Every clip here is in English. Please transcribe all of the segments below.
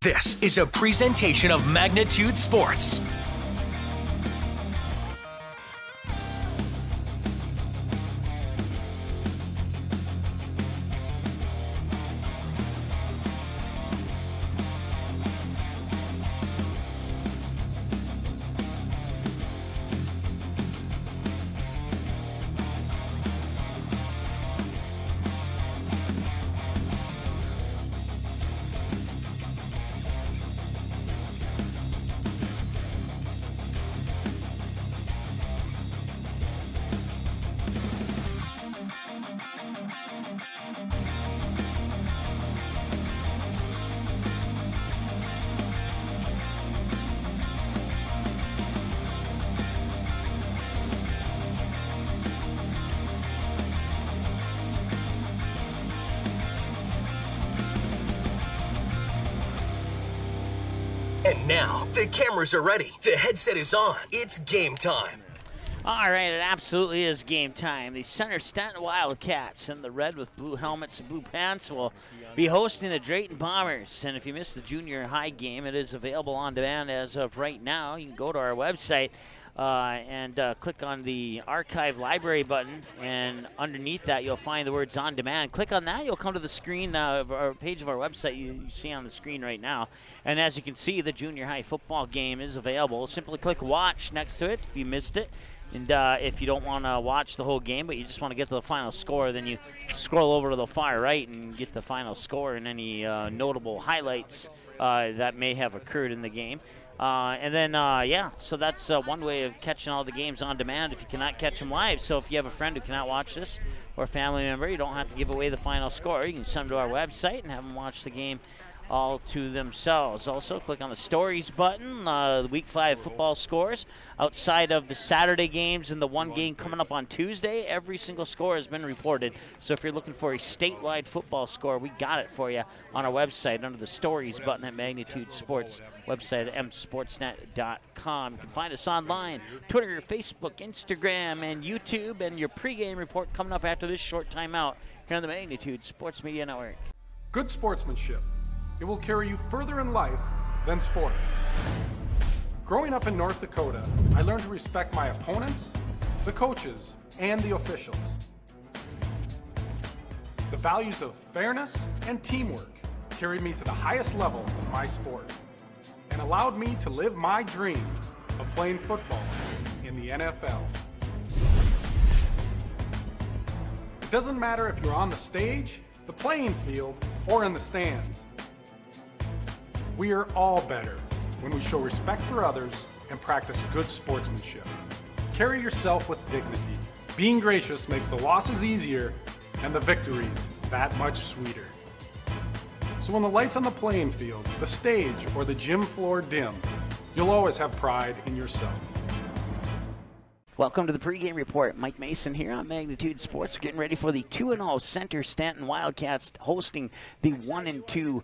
This is a presentation of Magnitude Sports. And now, the cameras are ready. The headset is on. It's game time. All right, it absolutely is game time. The Center-Stanton Wildcats in the red with blue helmets and blue pants will be hosting the Drayton Bombers. And if you missed the junior high game, it is available on demand as of right now. You can go to our website and click on the archive library button, and underneath that you'll find the words on demand. Click on that, you'll come to the screen of our page of our website you see on the screen right now. And as you can see, the junior high football game is available. Simply click watch next to it if you missed it. And if you don't want to watch the whole game, but you just want to get to the final score, then you scroll over to the far right and get the final score and any notable highlights that may have occurred in the game. And then, so that's one way of catching all the games on demand if you cannot catch them live. So if you have a friend who cannot watch this, or a family member, you don't have to give away the final score. You can send them to our website and have them watch the game all to themselves. Also, click on the stories button, the Week 5 football scores. Outside of the Saturday games and the one game coming up on Tuesday, every single score has been reported. So if you're looking for a statewide football score, we got it for you on our website under the stories button at Magnitude Sports website at msportsnet.com. You can find us online, Twitter, Facebook, Instagram, and YouTube, and your pregame report coming up after this short timeout here on the Magnitude Sports Media Network. Good sportsmanship. It will carry you further in life than sports. Growing up in North Dakota, I learned to respect my opponents, the coaches, and the officials. The values of fairness and teamwork carried me to the highest level in my sport and allowed me to live my dream of playing football in the NFL. It doesn't matter if you're on the stage, the playing field, or in the stands. We are all better when we show respect for others and practice good sportsmanship. Carry yourself with dignity. Being gracious makes the losses easier and the victories that much sweeter. So when the lights on the playing field, the stage, or the gym floor dim, you'll always have pride in yourself. Welcome to the pregame report. Mike Mason here on Magnitude Sports. We're getting ready for the 2-0 Center-Stanton Wildcats hosting the 1-2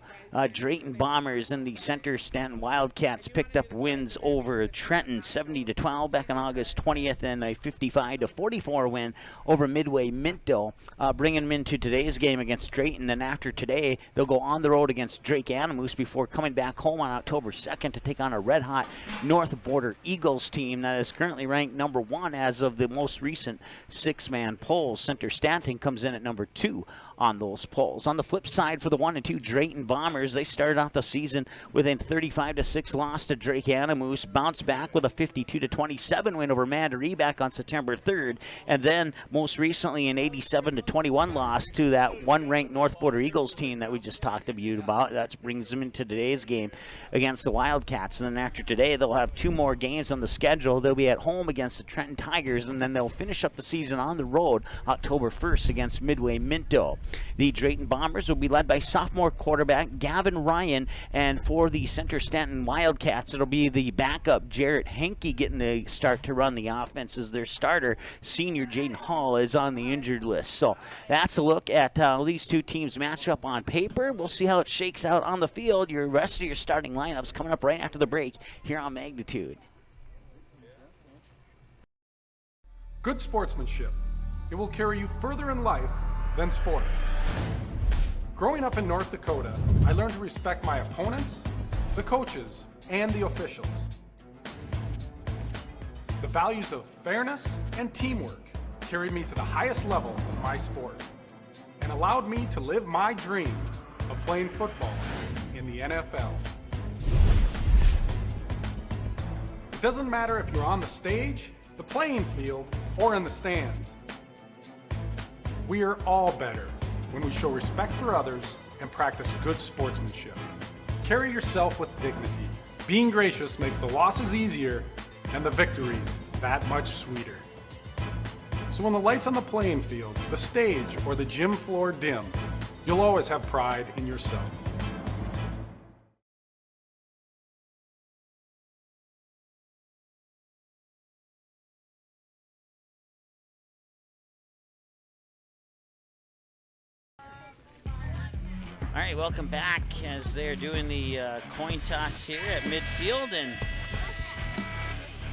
Drayton Bombers, and the Center-Stanton Wildcats picked up wins over Trenton 70-12 back on August 20th, and a 55-44 win over Midway Minto, bringing them into today's game against Drayton. Then after today, they'll go on the road against Drake Animus before coming back home on October 2nd to take on a red-hot North Border Eagles team that is currently ranked number 1 as of the most recent six-man polls. Center-Stanton comes in at number 2 on those polls. On the flip side, for the 1-2 Drayton Bombers, they started out the season with a 35-6 loss to Drake Animus, bounced back with a 52-27 win over Mandaree back on September 3rd, and then most recently an 87-21 loss to that one-ranked North Border Eagles team that we just talked to you about. That brings them into today's game against the Wildcats. And then after today, they'll have 2 more games on the schedule. They'll be at home against the Trenton Tigers, and then they'll finish up the season on the road October 1st against Midway Minto. The Drayton Bombers will be led by sophomore quarterback Gavin Ryan, and for the Center-Stanton Wildcats, it'll be the backup Jarrett Henke getting the start to run the offense, as their starter, senior Jaden Hall, is on the injured list. So that's a look at how these two teams match up on paper. We'll see how it shakes out on the field. Your rest of your starting lineups coming up right after the break here on Magnitude. Good sportsmanship. It will carry you further in life than sports. Growing up in North Dakota, I learned to respect my opponents, the coaches, and the officials. The values of fairness and teamwork carried me to the highest level of my sport and allowed me to live my dream of playing football in the NFL. It doesn't matter if you're on the stage, the playing field, or in the stands. We are all better when we show respect for others and practice good sportsmanship. Carry yourself with dignity. Being gracious makes the losses easier and the victories that much sweeter. So when the lights on the playing field, the stage, or the gym floor dim, you'll always have pride in yourself. All right, welcome back as they're doing the coin toss here at midfield, and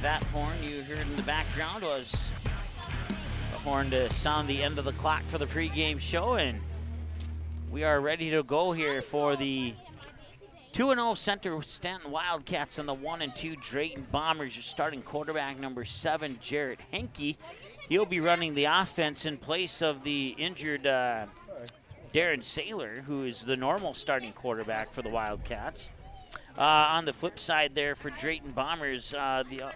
that horn you heard in the background was the horn to sound the end of the clock for the pregame show, and we are ready to go here for the 2-0 Center-Stanton Wildcats and the 1-2 Drayton Bombers. Your starting quarterback, number 7, Jarrett Henke. He'll be running the offense in place of the injured Darren Saylor, who is the normal starting quarterback for the Wildcats. On the flip side there for Drayton Bombers,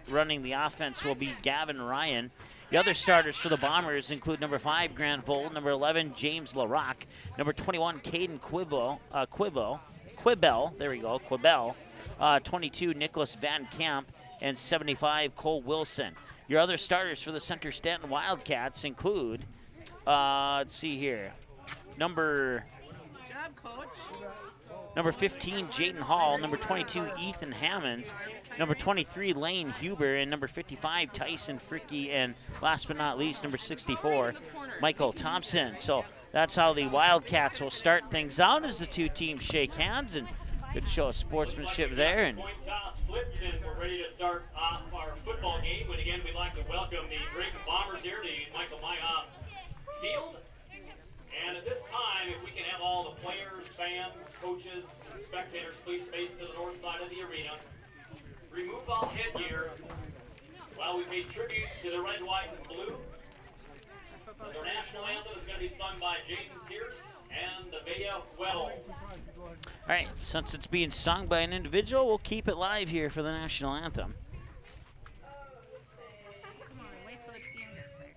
running the offense will be Gavin Ryan. The other starters for the Bombers include number 5, Grant Vold, number 11, James LaRock, number 21, Caden Quibell, 22, Nicholas Van Camp, and 75, Cole Wilson. Your other starters for the Center-Stanton Wildcats include, let's see here, number 15, Jayden Hall, number 22, Ethan Hammonds, number 23, Lane Huber, and number 55, Tyson Fricky, and last but not least, number 64, Michael Thompson. So that's how the Wildcats will start things out as the two teams shake hands, and good show of sportsmanship there. And Coin toss flipped, and we're ready to start off our football game. And again, we'd like to welcome the Drayton Bombers here to Michael Mayhoff Field. And at this time, if we can have all the players, fans, coaches, and spectators please face to the north side of the arena. Remove all headgear while we pay tribute to the red, white, and blue. The national anthem is going to be sung by Jason Pierce and the Bay Well. all right, since it's being sung by an individual, we'll keep it live here for the national anthem. Come on, wait till the team gets there.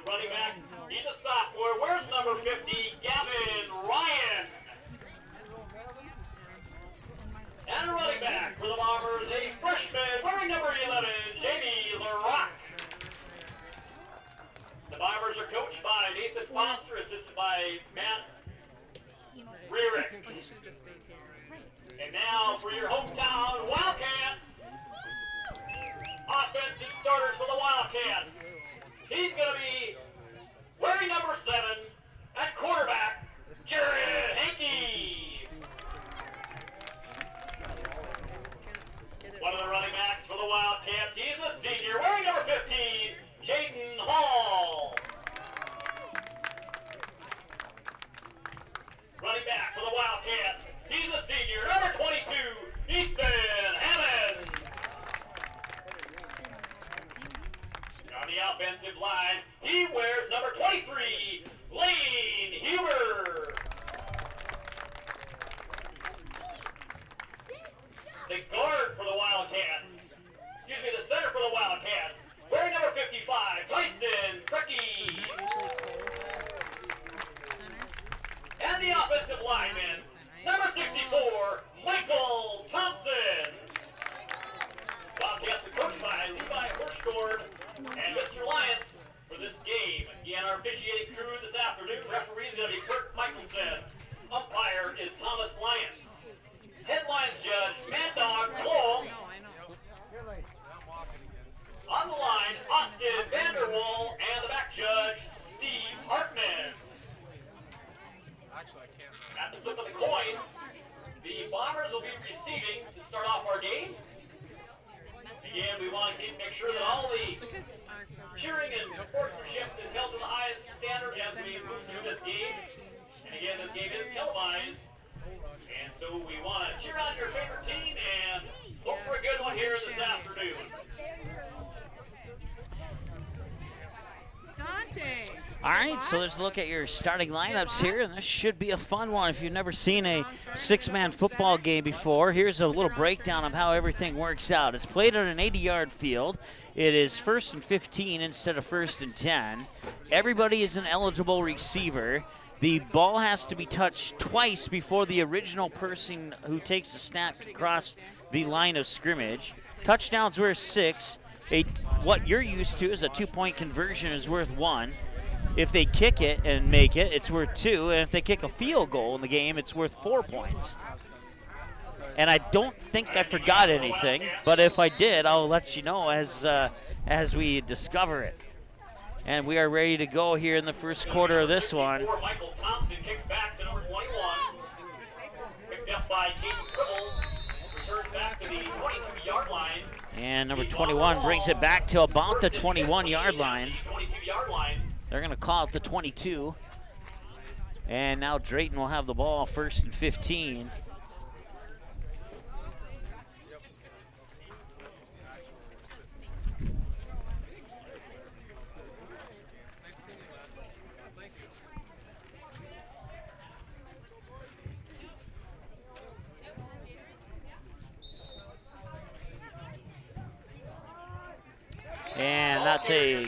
Running back, he's a sophomore. Where's number 50, Gavin back for the Bombers, a freshman wearing number 11, Jamie LaRock. The Bombers are coached by Nathan Foster, assisted by Matt Rearick. And now for your hometown Wildcats. Offensive starters for the Wildcats. He's going to be wearing number 7 at quarterback, Jared Hankey. One of the running backs for the Wildcats, he's a senior, wearing number 15, Jaden Hall. Running back for the Wildcats, he's a senior, number 22, Ethan Hammond. On the offensive line, he wears number 23, Lane Huber. The guard for the Wildcats, the center for the Wildcats, wearing number 55, Tyson Frecky. And the offensive lineman, number 64, Michael Thompson. Wildcats are coached by Levi Hirschgord and Mr. Lyons for this game. Again, our officiating crew this afternoon, referee is going to be Kurt Michelson. Umpire is Thomas Lyons. Headlines judge, Mad Dog Cole. On the line, Austin Vanderwall, and the back judge, Steve Hartman. At the flip of the coin, the Bombers will be receiving to start off our game. Again, we want to make sure that all the cheering and sportsmanship is held to the highest standard as we move through this game. And again, this game is televised. And so we want to cheer on your favorite team and hope for a good one here this afternoon. Dante. All right, so let's look at your starting lineups here, and this should be a fun one. If you've never seen a six-man football game before, here's a little breakdown of how everything works out. It's played on an 80-yard field. It is 1st and 15 instead of 1st and 10. Everybody is an eligible receiver. The ball has to be touched twice before the original person who takes the snap can cross the line of scrimmage. Touchdowns worth 6. What you're used to is a 2-point conversion is worth 1. If they kick it and make it, it's worth 2. And if they kick a field goal in the game, it's worth 4 points. And I don't think I forgot anything, but if I did, I'll let you know as we discover it. And we are ready to go here in the first quarter of this one. Michael Thompson kicks back to number 21. Picked up by Caden Cribble. Returns back to the 22-yard line. And number 21 brings it back to about the 21-yard line. 22-yard line. They're going to call it the 22. And now Drayton will have the ball 1st and 15. And that's a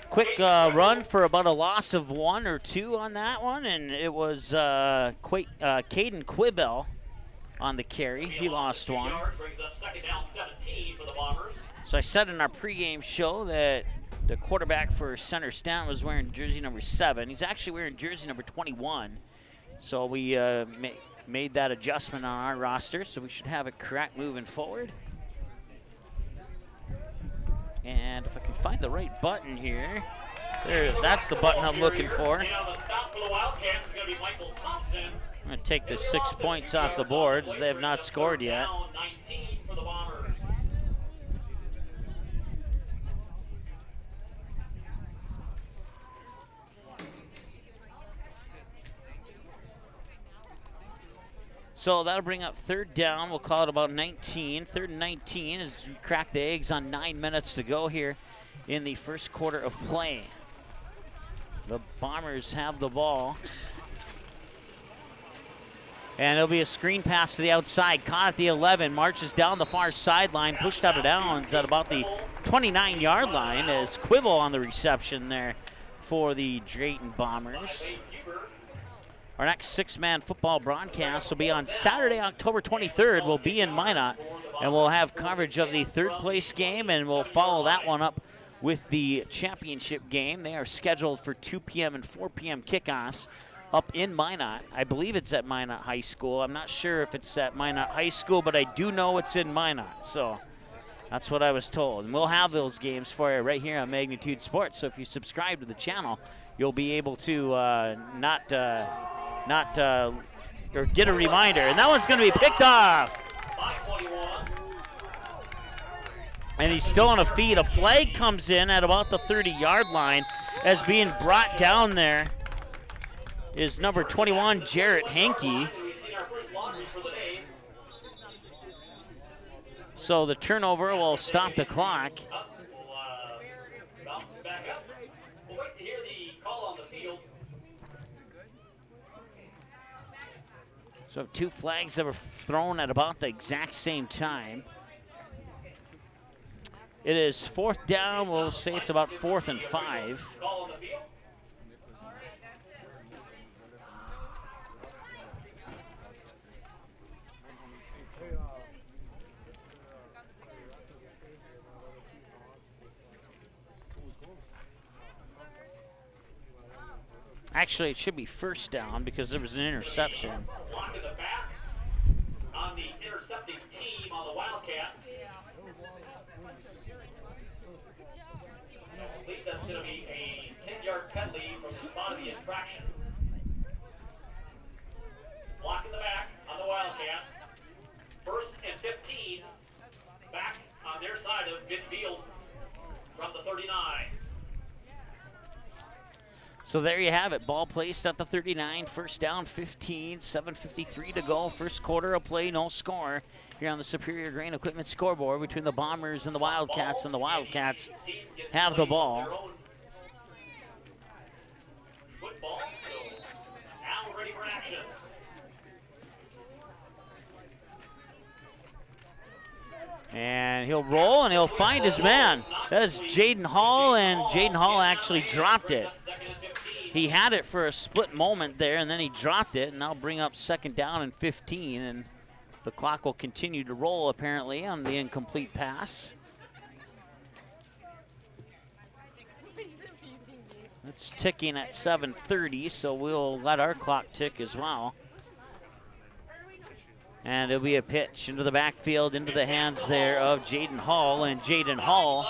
quick run for about a loss of 1 or 2 on that one, and it was Caden Quibell on the carry. He lost 1. So I said in our pregame show that the quarterback for Center-Stanton was wearing jersey number 7. He's actually wearing jersey number 21. So we made that adjustment on our roster, so we should have it correct moving forward. And if I can find the right button here, that's the button I'm looking for. I'm going to take the 6 points off the board as they have not scored yet. So that'll bring up 3rd down. We'll call it about 19. 3rd and 19 as we crack the eggs on 9 minutes to go here in the first quarter of play. The Bombers have the ball. And it'll be a screen pass to the outside. Caught at the 11. Marches down the far sideline. Pushed out of downs at about the 29-yard line as Quibble on the reception there for the Drayton Bombers. Our next six-man football broadcast will be on Saturday, October 23rd. We'll be in Minot, and we'll have coverage of the third-place game, and we'll follow that one up with the championship game. They are scheduled for 2 p.m. and 4 p.m. kickoffs up in Minot. I believe it's at Minot High School. I'm not sure if it's at Minot High School, but I do know it's in Minot, so that's what I was told. And we'll have those games for you right here on Magnitude Sports. So if you subscribe to the channel, you'll be able to or get a reminder. And that one's going to be picked off. And he's still on a feed. A flag comes in at about the 30-yard line as being brought down there is number 21, Jarrett Hankey. So the turnover will stop the clock. So two flags that were thrown at about the exact same time. It is fourth down. We'll say it's about 4th and 5. Actually, it should be first down because there was an interception. Block in the back on the intercepting team on the Wildcats. I believe that's going to be a 10-yard penalty from the spot of the infraction. Block in the back on the Wildcats. 1st and 15. Back on their side of midfield from the 39. So there you have it. Ball placed at the 39. First down, 15. 7:53 to go. First quarter of play, no score here on the Superior Grain Equipment scoreboard between the Bombers and the Wildcats. And the Wildcats have the ball. Football, so now ready for action. And he'll roll and he'll find his man. That is Jaden Hall, and Jaden Hall actually dropped it. He had it for a split moment there, and then he dropped it, and now bring up 2nd down and 15, and the clock will continue to roll apparently on the incomplete pass. It's ticking at 7:30, so we'll let our clock tick as well. And it'll be a pitch into the backfield, into the hands there of Jaden Hall, and Jaden Hall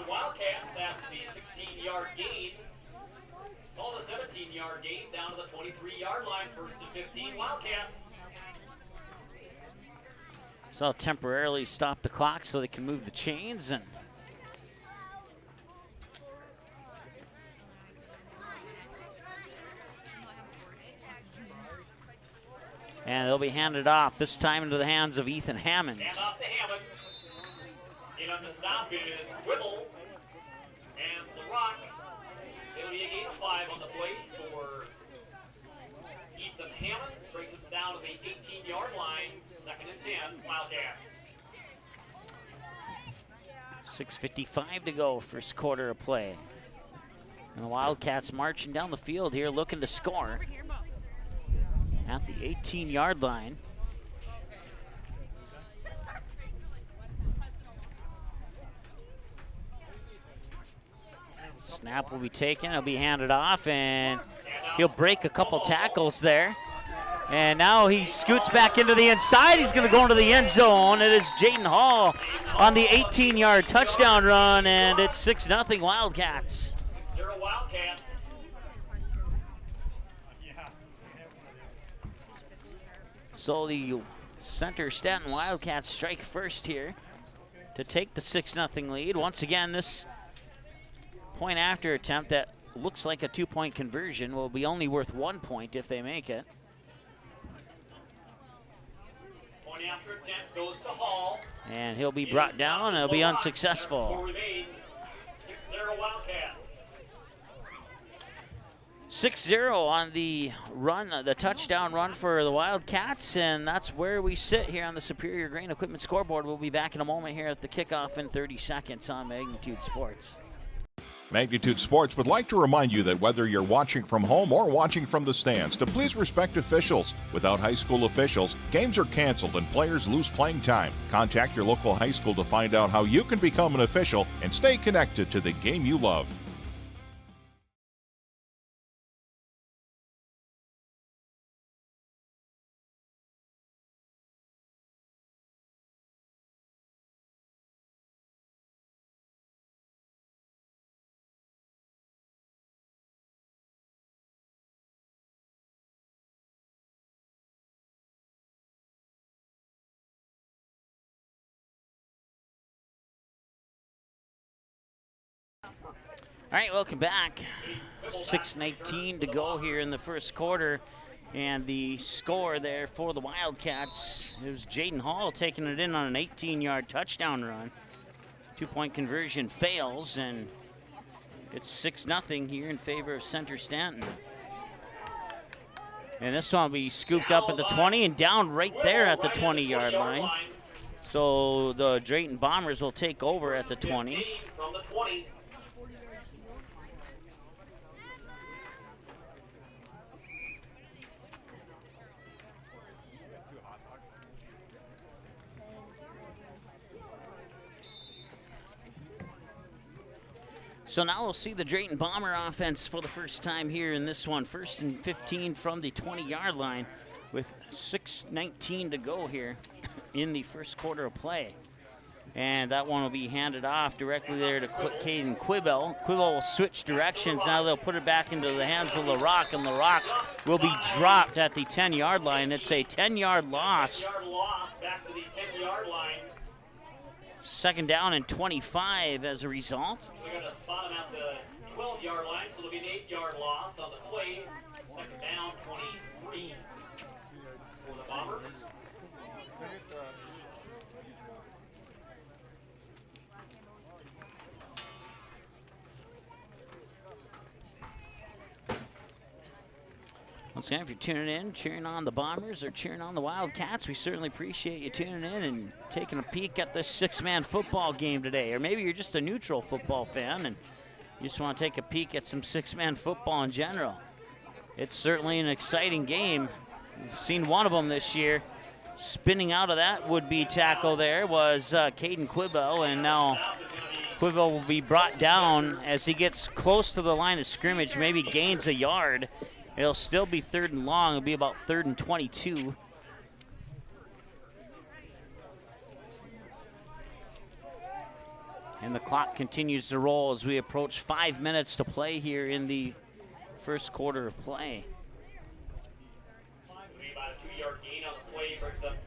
Wildcats after the 16-yard gain. All the 17-yard gain down to the 23-yard line. 1st and 15 Wildcats. So I'll temporarily stop the clock so they can move the chains, and they'll be handed off, this time into the hands of Ethan Hammonds. Hand off to Hammonds. In on the stop is Whipple and LaRock. It'll be a gain of 5 on the play for Ethan Hammonds. Brings us down to the 18-yard line. 2nd and 10, Wildcats. 6:55 to go, first quarter of play. And the Wildcats marching down the field here looking to score at the 18-yard line. Snap will be taken, it'll be handed off, and he'll break a couple tackles there. And now he scoots back into the inside. He's going to go into the end zone. It is Jaden Hall on the 18-yard touchdown run, and it's 6-0 Wildcats. 0 Wildcats. So the Center-Stanton Wildcats strike first here to take the 6-0 lead. Once again, this point after attempt that looks like a 2-point conversion will be only worth 1 point if they make it. Point after attempt goes to Hall. And he'll be brought down and he'll be unsuccessful. 6-0 Wildcats. 6-0 on the run, the touchdown run for the Wildcats, and that's where we sit here on the Superior Grain Equipment scoreboard. We'll be back in a moment here at the kickoff in 30 seconds on Magnitude Sports. Magnitude Sports would like to remind you that whether you're watching from home or watching from the stands, to please respect officials. Without high school officials, games are canceled and players lose playing time. Contact your local high school to find out how you can become an official and stay connected to the game you love. All right, welcome back. 6:19 to go here in the first quarter. And the score there for the Wildcats, it was Jaden Hall taking it in on an 18-yard touchdown run. 2-point conversion fails, and it's 6-0 here in favor of Center-Stanton. And this one will be scooped up at the 20 and down right there at the 20-yard line. So the Drayton Bombers will take over at the 20. So now we'll see the Drayton Bomber offense for the first time here in this one. 1st and 15 from the 20-yard line with 6:19 to go here in the first quarter of play. And that one will be handed off directly there to Caden Quibell. Quibell will switch directions. Now they'll put it back into the hands of LaRock, and LaRock will be dropped at the 10-yard line. It's a 10-yard loss. Back to the 10-yard line. 2nd down and 25 as a result. We're going to spot him at the 12-yard line, so it'll be an 8-yard loss on the play. 2nd down, 23 for the Bombers. Once again, if you're tuning in, cheering on the Bombers or cheering on the Wildcats, we certainly appreciate you tuning in and taking a peek at this 6-man football game today. Or maybe you're just a neutral football fan and you just want to take a peek at some 6-man football in general. It's certainly an exciting game. We've seen one of them this year. Spinning out of that would-be tackle there was Caden Quibell, and now Quibell will be brought down as he gets close to the line of scrimmage, maybe gains a yard. It'll still be 3rd and long. It'll be about 3rd and 22. And the clock continues to roll as we approach 5 minutes to play here in the first quarter of play. It'll be about a 2-yard gain on the play, brings up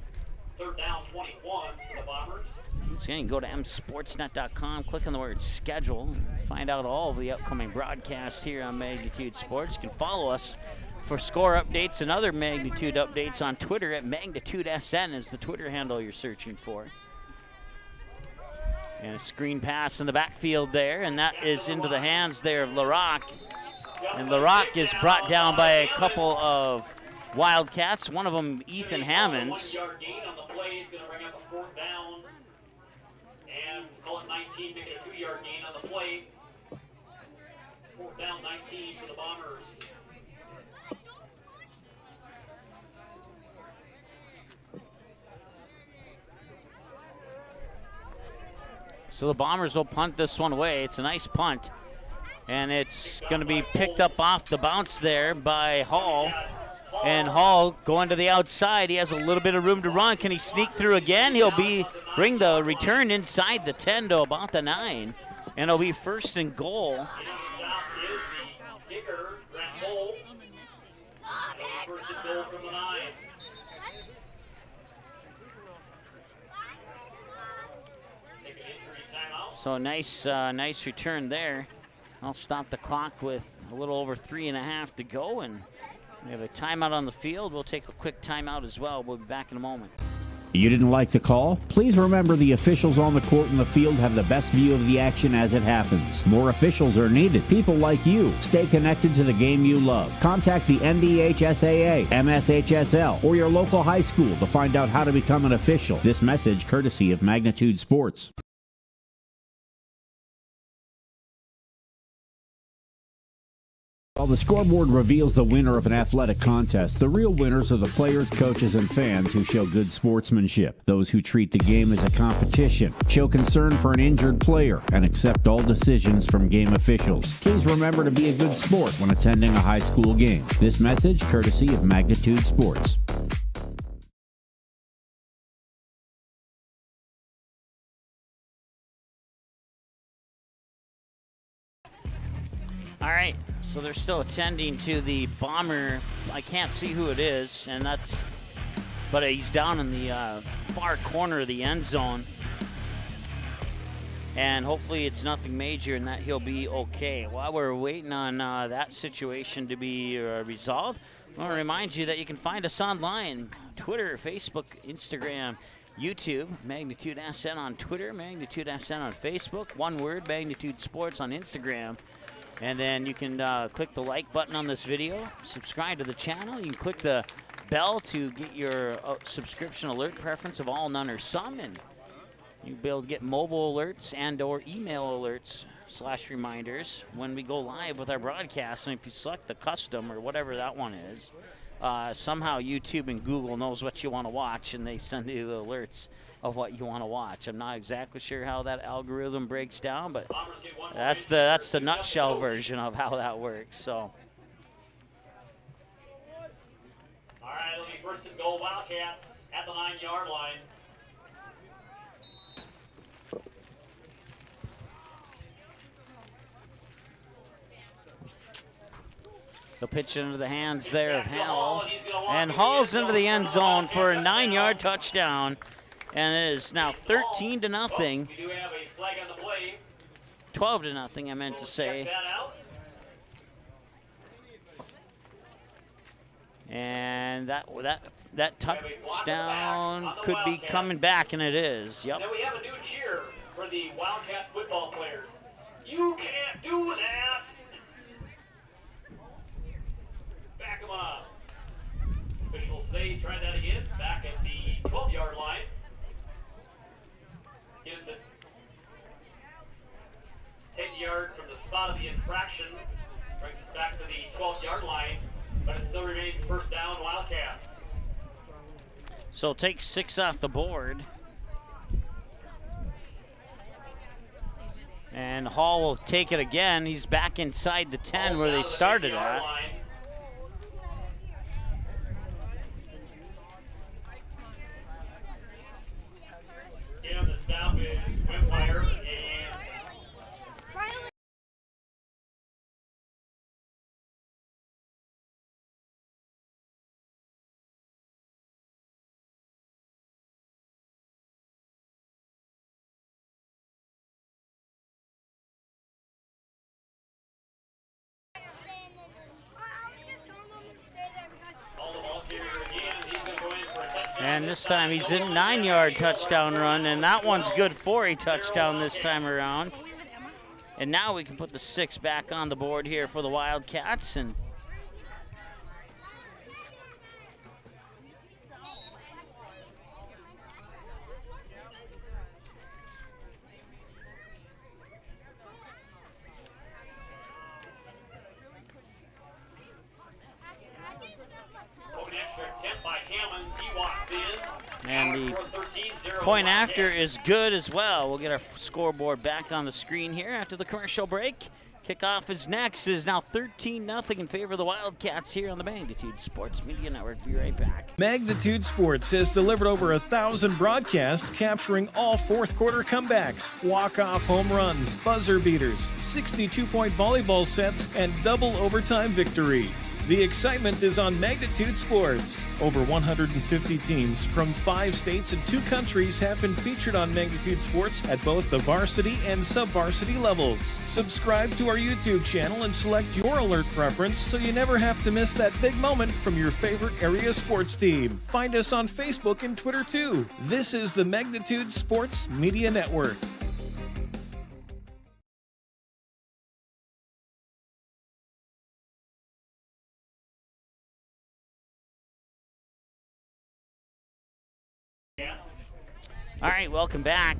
3rd down, 21 for the Bombers. Once again, go to msportsnet.com, click on the word schedule, and find out all of the upcoming broadcasts here on Magnitude Sports. You can follow us for score updates and other Magnitude updates on Twitter at MagnitudeSN is the Twitter handle you're searching for. And a screen pass in the backfield there, and that is into the hands there of LaRock. And LaRock is brought down by a couple of Wildcats, one of them Ethan Hammonds. 1-yard gain on the play is going to bring up a 4th down. And call it 19, make it a 2-yard gain on the play. 4th down, 19 for the Bombers. So the Bombers will punt this one away. It's a nice punt. And it's going to be picked up off the bounce there by Hall. And Hall going to the outside. He has a little bit of room to run. Can he sneak through again? He'll bring the return inside the 10 to about the 9. And it'll be 1st and goal. So nice return there. I'll stop the clock with a little over 3.5 to go, and we have a timeout on the field. We'll take a quick timeout as well. We'll be back in a moment. You didn't like the call? Please remember the officials on the court and the field have the best view of the action as it happens. More officials are needed. People like you. Stay connected to the game you love. Contact the NDHSAA, MSHSL, or your local high school to find out how to become an official. This message courtesy of Magnitude Sports. While the scoreboard reveals the winner of an athletic contest, the real winners are the players, coaches, and fans who show good sportsmanship. Those who treat the game as a competition, show concern for an injured player, and accept all decisions from game officials. Please remember to be a good sport when attending a high school game. This message courtesy of Magnitude Sports. All right, so they're still attending to the Bomber. I can't see who it is, but he's down in the far corner of the end zone. And hopefully it's nothing major and that he'll be okay. While we're waiting on that situation to be resolved, I want to remind you that you can find us online, Twitter, Facebook, Instagram, YouTube, Magnitude SN on Twitter, Magnitude SN on Facebook, one word, Magnitude Sports on Instagram. And then you can click the like button on this video, subscribe to the channel. You can click the bell to get your subscription alert preference of all, none, or some. And you'll be able to get mobile alerts and or email alerts / reminders when we go live with our broadcast. And if you select the custom or whatever that one is, somehow YouTube and Google knows what you want to watch and they send you the alerts of what you want to watch. I'm not exactly sure how that algorithm breaks down, but that's the nutshell version of how that works. So. All right, it'll be first and goal, Wildcats at the 9-yard line. The pitch into the hands there of Hall. And Hall's into the end zone for a 9-yard touchdown. And it is now 13-0. 12-0, I meant to say. And that touchdown could be coming back, and it is. Yep. Then we have a new cheer for the Wildcat football players. You can't do that. Back them up. Officials say try that again. Back at the 12-yard line. Gives it 10 yards from the spot of the infraction. Brings us back to the 12-yard line, but it still remains first down, Wildcats. So take 6 off the board. And Hall will take it again. He's back inside the 10 where they started at. The stop is Wimwire and And this time he's in 9-yard touchdown run, and that one's good for a touchdown this time around. And now we can put the 6 back on the board here for the Wildcats. And the point after is good as well. We'll get our scoreboard back on the screen here after the commercial break. Kickoff is next. It is now 13-0 in favor of the Wildcats here on the Magnitude Sports Media Network. Be right back. Magnitude Sports has delivered over 1,000 broadcasts capturing all fourth quarter comebacks, walk-off home runs, buzzer beaters, 62-point volleyball sets, and double overtime victories. The excitement is on Magnitude Sports. Over 150 teams from 5 states and 2 countries have been featured on Magnitude Sports at both the varsity and sub-varsity levels. Subscribe to our YouTube channel and select your alert preference so you never have to miss that big moment from your favorite area sports team. Find us on Facebook and Twitter too. This is the Magnitude Sports Media Network. All right, welcome back.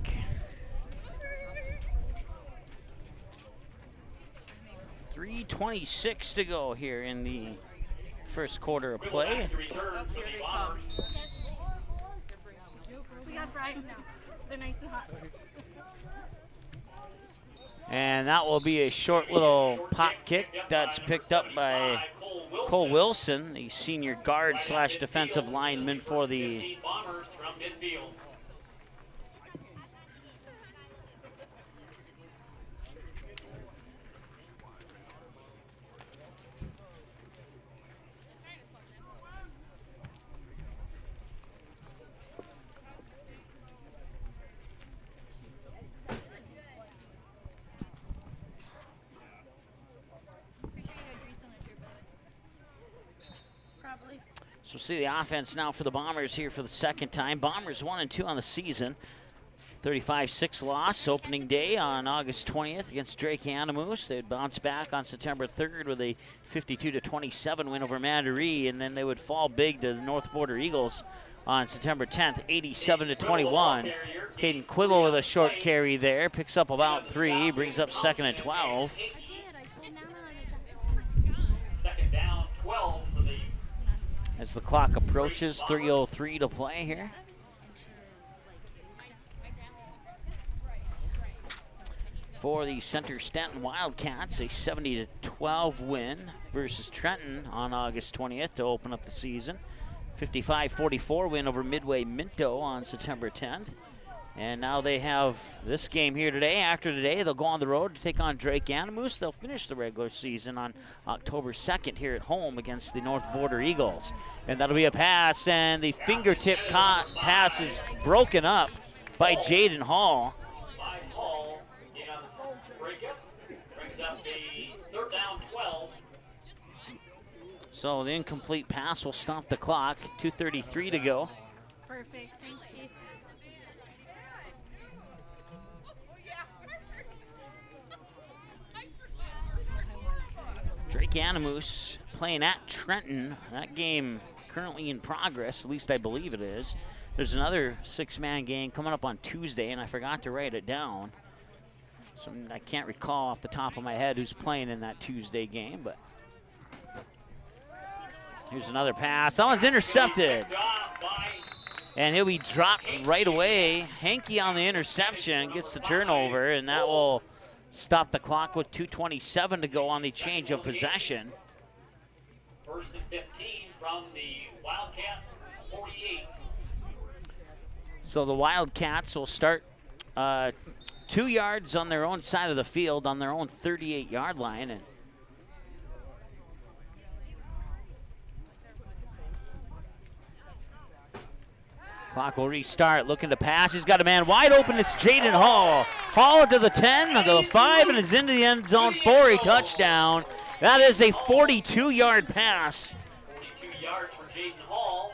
3:26 to go here in the first quarter of play. We got fries now. They're nice and hot. And that will be a short little pop kick that's picked up by Cole Wilson, the senior guard / defensive lineman for the Bombers from midfield. So see the offense now for the Bombers here for the second time. Bombers 1-2 on the season. 35-6 loss opening day on August 20th against Drake Animus. They would bounce back on September 3rd with a 52-27 win over Mandaree, and then they would fall big to the North Border Eagles on September 10th, 87-21. Caden Quibble with a short carry there, picks up about 3, brings up 2nd and 12. Second down, 12 for the As the clock approaches, 3:03 to play here. For the Center-Stanton Wildcats, a 70-12 win versus Trenton on August 20th to open up the season. 55-44 win over Midway Minto on September 10th. And now they have this game here today. After today, they'll go on the road to take on Drake Animus. They'll finish the regular season on October 2nd here at home against the North Border Eagles. And that'll be a pass, and the fingertip pass is broken up by Jaden Hall. by Hall. Breakup brings up the 3rd down, 12. So the incomplete pass will stop the clock. 2:33 to go. Perfect. Thanks, Keith. Drake Animus playing at Trenton. That game currently in progress, at least I believe it is. There's another 6-man game coming up on Tuesday, and I forgot to write it down. So I can't recall off the top of my head who's playing in that Tuesday game, but here's another pass. That one's intercepted. And he'll be dropped right away. Hankey on the interception gets the turnover, and that will stop the clock with 2:27 to go on the change of possession. 1st and 15 from the Wildcat 48. So the Wildcats will start 2 yards on their own side of the field on their own 38-yard line. And clock will restart, looking to pass. He's got a man wide open. It's Jaden Hall. Hall to the 10, to the 5, and is into the end zone for a touchdown. That is a 42-yard pass. 42 yards for Jaden Hall.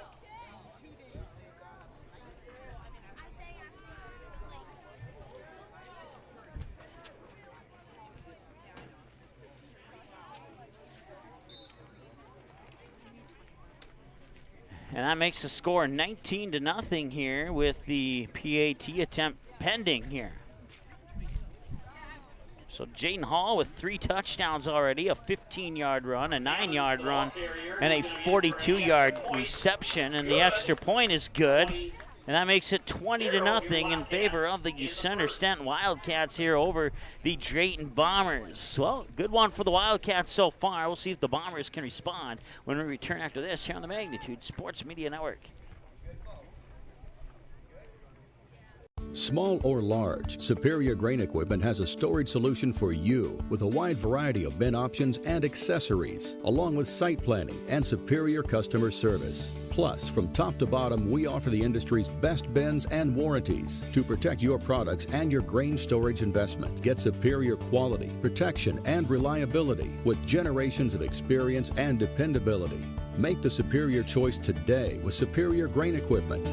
And that makes the score 19-0 here with the PAT attempt pending here. So Jaden Hall with 3 touchdowns already, a 15-yard run, a 9-yard run, and a 42-yard reception. And the extra point is good. And that makes it 20-0 in favor of the Center-Stanton Wildcats here over the Drayton Bombers. Well, good one for the Wildcats so far. We'll see if the Bombers can respond when we return after this here on the Magnitude Sports Media Network. Small or large, Superior Grain Equipment has a storage solution for you with a wide variety of bin options and accessories, along with site planning and superior customer service. Plus, from top to bottom, we offer the industry's best bins and warranties to protect your products and your grain storage investment. Get superior quality, protection, and reliability with generations of experience and dependability. Make the superior choice today with Superior Grain Equipment.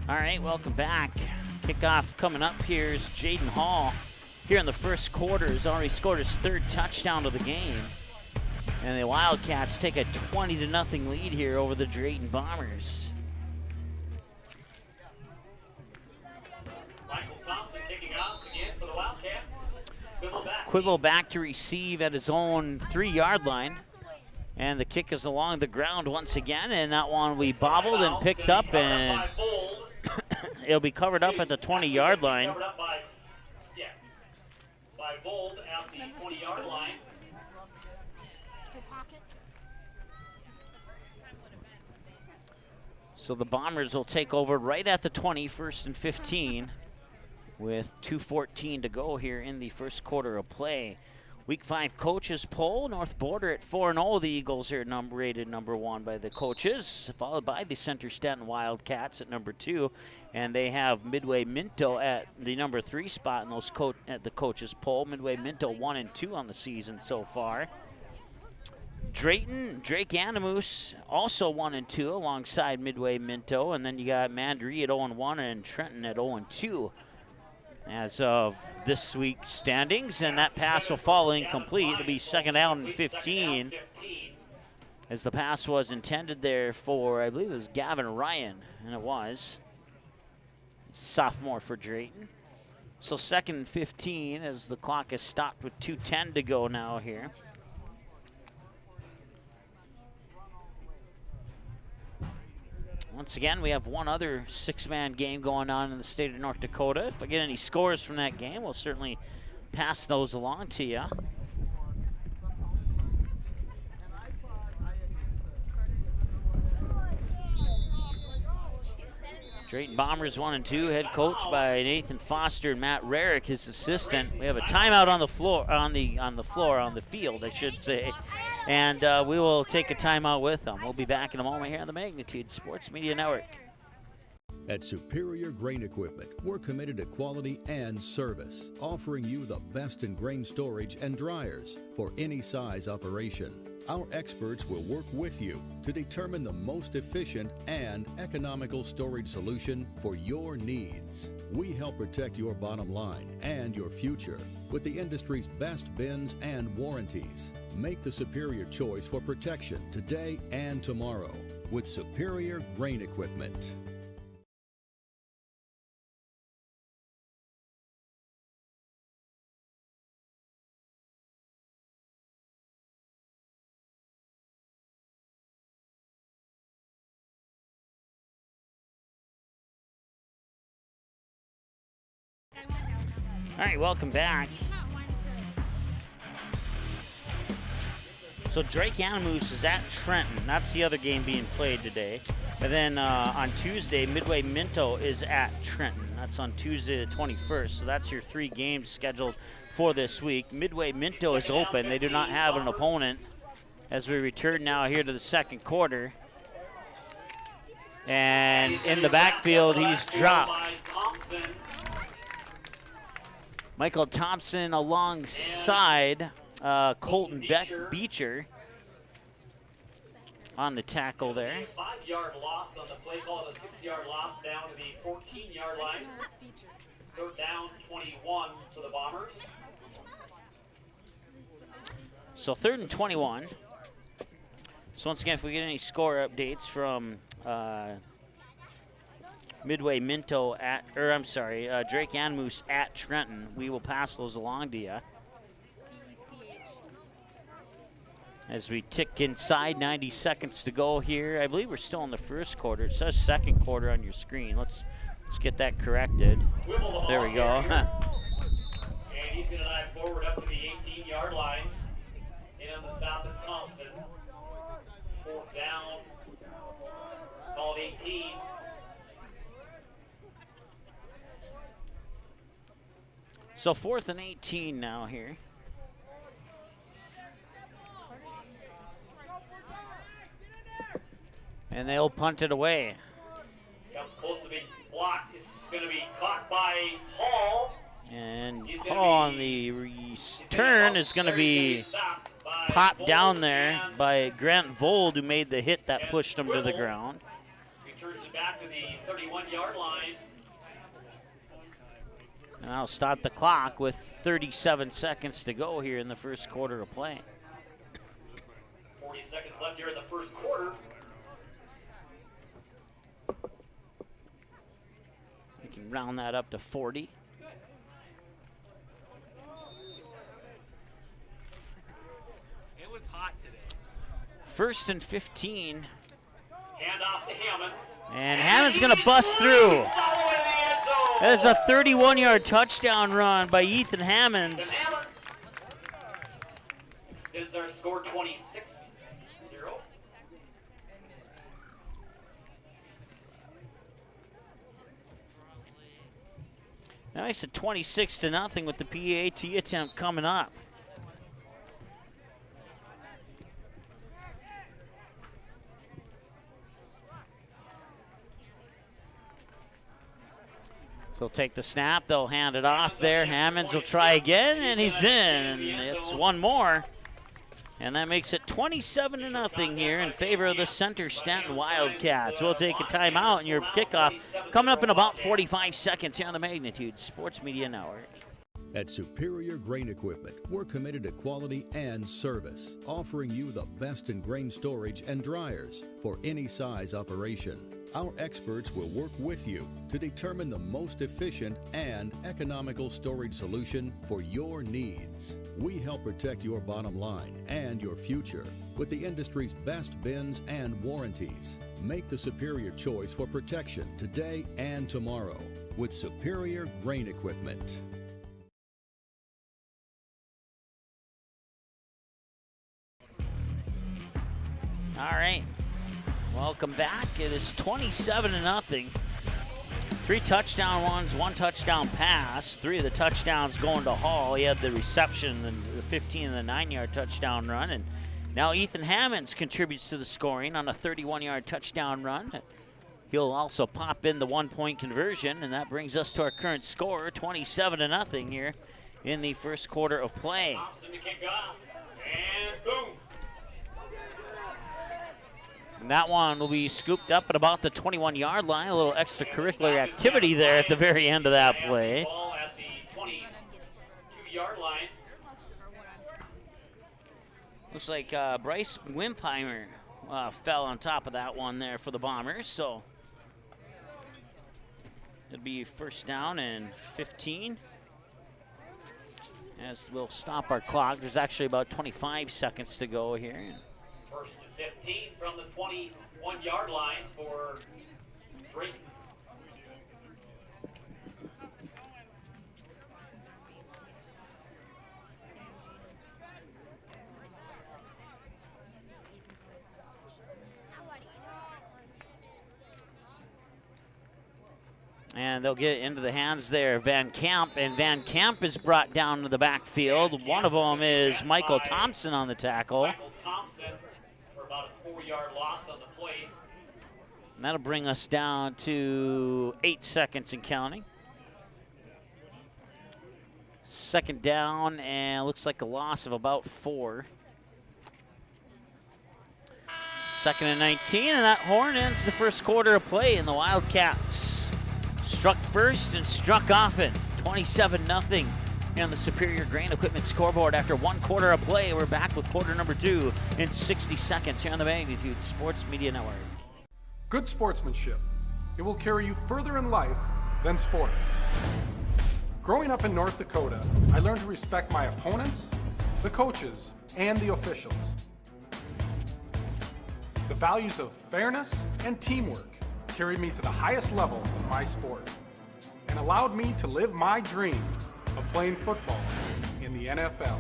All right, welcome back. Kickoff coming up here is Jaden Hall. Here in the first quarter has already scored his 3rd touchdown of the game. And the Wildcats take a 20-0 lead here over the Drayton Bombers. Quibble back to receive at his own 3-yard line. And the kick is along the ground once again, and that one we bobbled and picked up, and it'll be covered up at the 20-yard line. By Vold at the 20-yard line. So the Bombers will take over right at the 20, 1st and 15, with 2:14 to go here in the first quarter of play. Week 5 coaches poll, North Border at 4-0. The Eagles are rated number 1 by the coaches, followed by the Center-Stanton Wildcats at number 2. And they have Midway Minto at the number 3 spot in those at the coaches poll. Midway Minto 1-2 on the season so far. Drake Animus also 1-2 alongside Midway Minto. And then you got Mandry at 0-1 and Trenton at 0-2. As of this week's standings, and that pass will fall incomplete. It'll be 2nd down and 15, as the pass was intended there for, I believe it was Gavin Ryan, and it was. Sophomore for Drayton. So 2nd and 15 as the clock is stopped with 2:10 to go now here. Once again, we have one other 6-man game going on in the state of North Dakota. If I get any scores from that game, we'll certainly pass those along to you. Drayton Bombers 1-2, head coach by Nathan Foster and Matt Rarick, his assistant. We have a timeout on the floor, on the field, I should say. And we will take a timeout with them. We'll be back in a moment here on the Magnitude Sports Media Network. At Superior Grain Equipment, we're committed to quality and service, offering you the best in grain storage and dryers for any size operation. Our experts will work with you to determine the most efficient and economical storage solution for your needs. We help protect your bottom line and your future with the industry's best bins and warranties. Make the superior choice for protection today and tomorrow with Superior Grain Equipment. All right, welcome back. So Drake Animus is at Trenton. That's the other game being played today. And then on Tuesday, Midway Minto is at Trenton. That's on Tuesday the 21st. So that's your 3 games scheduled for this week. Midway Minto is open. They do not have an opponent as we return now here to the second quarter. And in the backfield, he's dropped. Michael Thompson alongside Colton Beecher on the tackle there. 5-yard loss on the play call, a 6-yard loss down to the 14-yard line. 3rd down, 21 for the Bombers. So 3rd and 21. So once again, if we get any score updates from Midway Minto Drake Animus at Trenton, we will pass those along to you. As we tick inside, 90 seconds to go here. I believe we're still in the first quarter. It says second quarter on your screen. Let's get that corrected. There we go. And he's going to dive forward up to the 18-yard line. In on the stop is Thompson. 4th down. Called 18. So 4th and 18 now here. And they'll punt it away. Supposed to be blocked. It's going to be caught by Hall. And Hall on the return is going to be popped down there by Grant Vold, who made the hit that pushed him to the ground. Returns it back to the 31-yard line. And I'll stop the clock with 37 seconds to go here in the first quarter of play. 40 seconds left here in the first quarter. We can round that up to 40. 1st and 15. Hand off to Hammond. And Hammond's going to bust through. That's a 31-yard touchdown run by Ethan Hammonds. Is our score 26-0? Now it's a 26-0 with the PAT attempt coming up. They'll take the snap, they'll hand it off there. Hammonds will try again, and he's in. It's one more. And that makes it 27-0 here in favor of the Center-Stanton Wildcats. We'll take a timeout, and your kickoff coming up in about 45 seconds here on the Magnitude Sports Media Network. At Superior Grain Equipment, we're committed to quality and service, offering you the best in grain storage and dryers for any size operation. Our experts will work with you to determine the most efficient and economical storage solution for your needs. We help protect your bottom line and your future with the industry's best bins and warranties. Make the superior choice for protection today and tomorrow with Superior Grain Equipment. All right, welcome back. It is 27-0. 3 touchdown runs, 1 touchdown pass. 3 of the touchdowns going to Hall. He had the reception, the 15 and the 9-yard touchdown run. And now Ethan Hammonds contributes to the scoring on a 31-yard touchdown run. He'll also pop in the 1-point conversion, and that brings us to our current score, 27-0 here in the first quarter of play. Thompson to kick off, and boom. And that one will be scooped up at about the 21-yard line. A little extracurricular activity there at the very end of that play. Ball at the 22-yard line. Looks like Bryce Wimpheimer fell on top of that one there for the Bombers. So it'll be first down and 15. As we'll stop our clock. There's actually about 25 seconds to go here. First and 15 from the 21-yard line for Drayton. And they'll get into the hands there, Van Camp, and Van Camp is brought down to the backfield. One of them is Michael Thompson on the tackle. Michael Thompson for about a 4-yard loss on the play. And that'll bring us down to 8 seconds and counting. Second down, and looks like a loss of about 4. Second and 19, and that horn ends the first quarter of play, and the Wildcats struck first and struck often. 27-0 on the Superior Grain Equipment scoreboard after 1 quarter of play. We're back with quarter number 2 in 60 seconds here on the Magnitude Sports Media Network. Good sportsmanship. It will carry you further in life than sports. Growing up in North Dakota, I learned to respect my opponents, the coaches, and the officials. The values of fairness and teamwork carried me to the highest level in my sport and allowed me to live my dream of playing football in the NFL.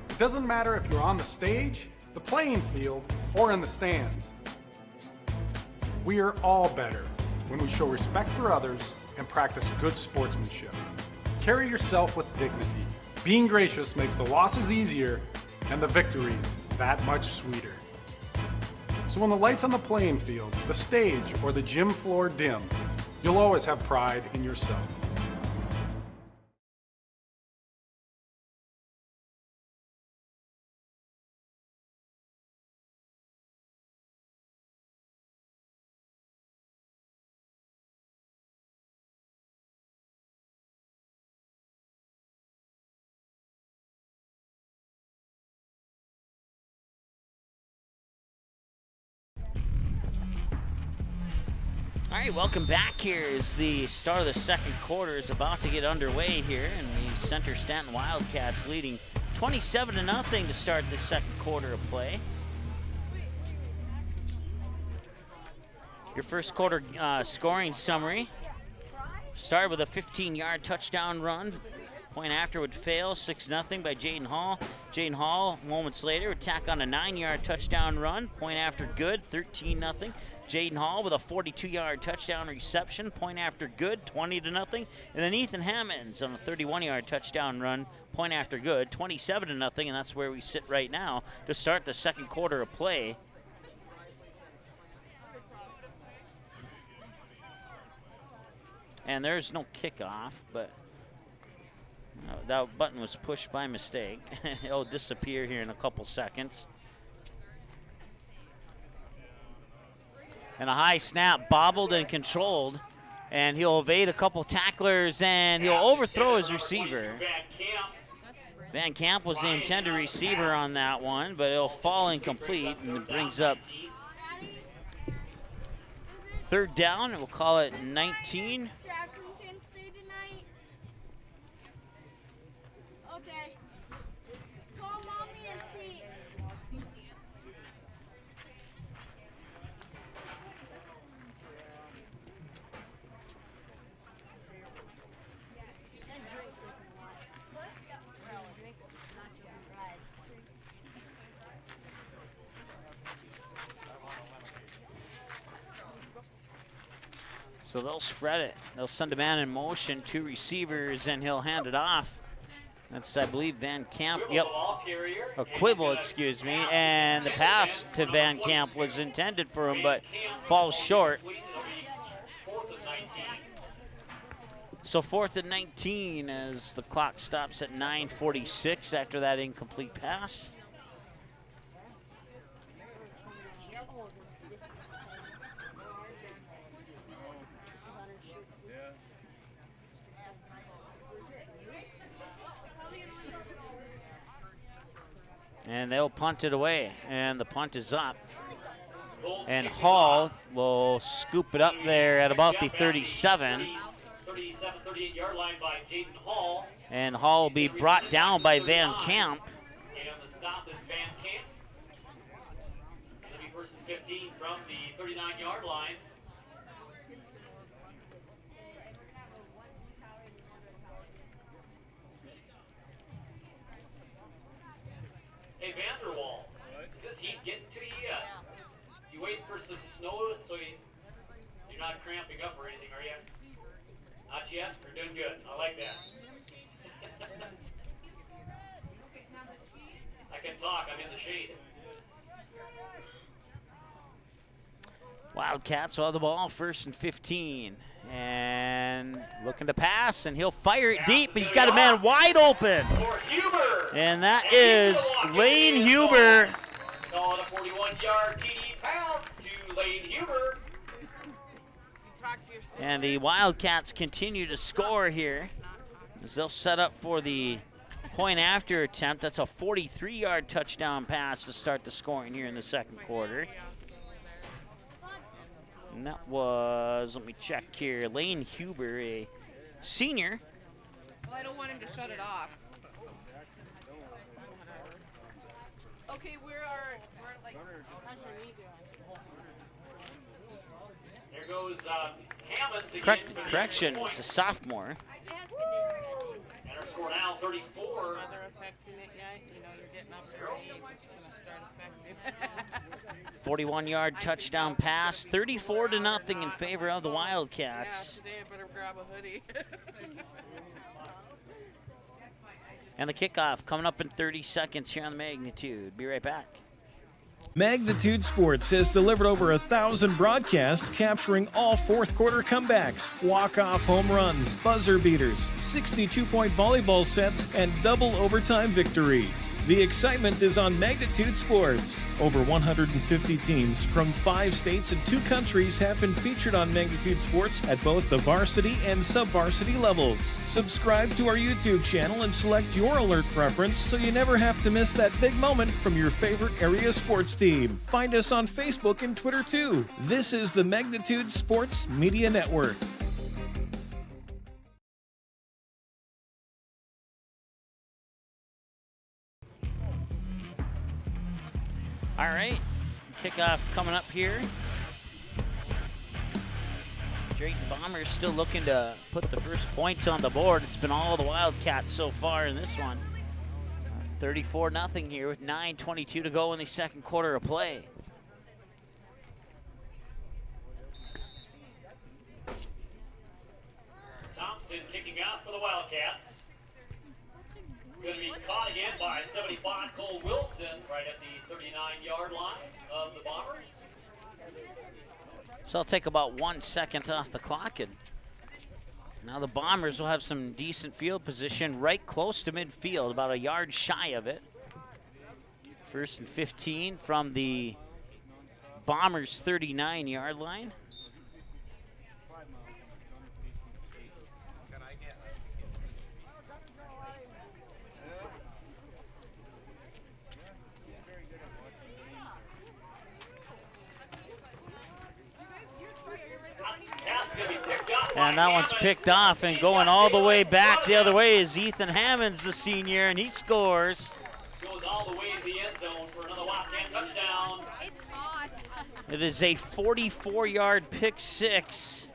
It doesn't matter if you're on the stage, the playing field, or in the stands. We are all better when we show respect for others and practice good sportsmanship. Carry yourself with dignity. Being gracious makes the losses easier and the victories that much sweeter. So when the lights on the playing field, the stage, or the gym floor dim, you'll always have pride in yourself. All right, welcome back. Here is the start of the second quarter is about to get underway here, and the Center-Stanton Wildcats leading 27-0 to start the second quarter of play. Your first quarter scoring summary. Started with a 15-yard touchdown run. Point after would fail, 6-0 by Jaden Hall. Jaden Hall, moments later, would tack on a 9-yard touchdown run. Point after good, 13-0. Jaden Hall with a 42-yard touchdown reception. Point after good, 20-0. And then Ethan Hammonds on a 31-yard touchdown run. Point after good, 27-0. And that's where we sit right now to start the second quarter of play. And there's no kickoff, but that button was pushed by mistake. It'll disappear here in a couple seconds. And a high snap, bobbled and controlled. And he'll evade a couple tacklers, and he'll overthrow his receiver. Van Camp was the intended receiver on that one, but it'll fall incomplete, and it brings up third down, and we'll call it 19. Jackson can stay tonight. Okay. Call mommy and see. So they'll spread it. They'll send a man in motion, 2 receivers, and he'll hand it off. That's, I believe, Van Camp. Yep, a quibble, excuse me. And the pass to Van Camp was intended for him, but falls short. So 4th and 19 as the clock stops at 9:46 after that incomplete pass. And they'll punt it away, and the punt is up. And Hall will scoop it up there at about the 37. 38-yard line by Jaden Hall. And Hall will be brought down by Van Camp. And the stop is Van Camp. It'll be first and 15 from the 39-yard line. Hey, Vanderwall, is this heat getting to you yet? You waiting for some snow so you're not cramping up or anything, are you? Not yet? You're doing good. I like that. I can talk. I'm in the shade. Wildcats will have the ball, 1st and 15. And looking to pass, and he'll fire it deep. He's got a man wide open. And that is Lane Huber. Calling a 41-yard TD pass to Lane Huber. And the Wildcats continue to score here as they'll set up for the point after attempt. That's a 43-yard touchdown pass to start the scoring here in the second quarter. And that was, let me check here, Lane Huber, a senior. Well, I don't want him to shut it off. Okay, we're like, There goes Hammonds again. Correction, it's a sophomore. And our score now 34. Mother affecting it yet? You know, you're getting up there in age, it's going to start affecting. 41-yard touchdown pass, 34-0 in favor of the Wildcats. Yeah, today I better grab a hoodie. And the kickoff coming up in 30 seconds here on the Magnitude. Be right back. Magnitude Sports has delivered over 1,000 broadcasts capturing all fourth quarter comebacks, walk-off home runs, buzzer beaters, 62-point volleyball sets, and double overtime victories. The excitement is on Magnitude Sports. Over 150 teams from 5 states and 2 countries have been featured on Magnitude Sports at both the varsity and sub-varsity levels. Subscribe to our YouTube channel and select your alert preference so you never have to miss that big moment from your favorite area sports team. Find us on Facebook and Twitter too. This is the Magnitude Sports Media Network. All right, kickoff coming up here. Drayton Bombers still looking to put the first points on the board. It's been all the Wildcats so far in this one. 34-0 here with 9:22 to go in the second quarter of play. Thompson kicking out for the Wildcats. Going to be caught again by 75 Cole Wilson right at the 39-yard line of the Bombers. So I'll take about 1 second off the clock, and now the Bombers will have some decent field position right close to midfield, about a yard shy of it. 1st and 15 from the Bombers' 39-yard line. And that one's picked off, and going all the way back the other way is Ethan Hammonds, the senior, and he scores. Goes all the way to the end zone for another Wildcat touchdown. It's hot. It is a 44-yard pick six.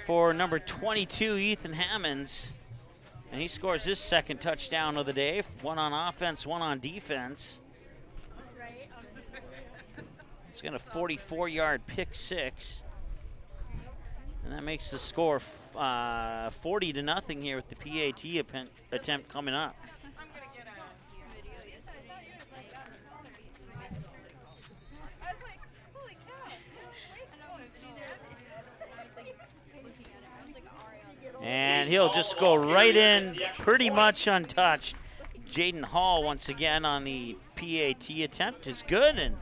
For number 22, Ethan Hammonds. And he scores his second touchdown of the day. One on offense, one on defense. It's got a 44-yard pick six. And that makes the score 40-0 here with the PAT attempt coming up. And he'll just go right in pretty much untouched. Jaden Hall once again on the PAT attempt is good, and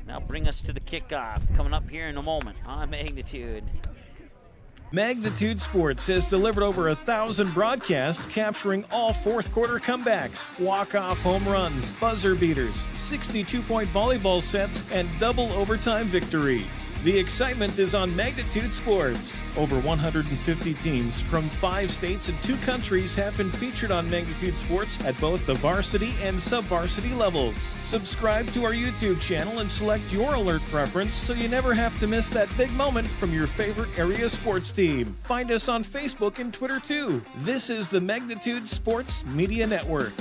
now bring us to the kickoff coming up here in a moment on Magnitude. Magnitude Sports has delivered over 1,000 broadcasts capturing all fourth quarter comebacks, walk-off home runs, buzzer beaters, 62-point volleyball sets, and double overtime victories. The excitement is on Magnitude Sports. Over 150 teams from 5 states and 2 countries have been featured on Magnitude Sports at both the varsity and sub-varsity levels. Subscribe to our YouTube channel and select your alert preference so you never have to miss that big moment from your favorite area sports team. Find us on Facebook and Twitter too. This is the Magnitude Sports Media Network.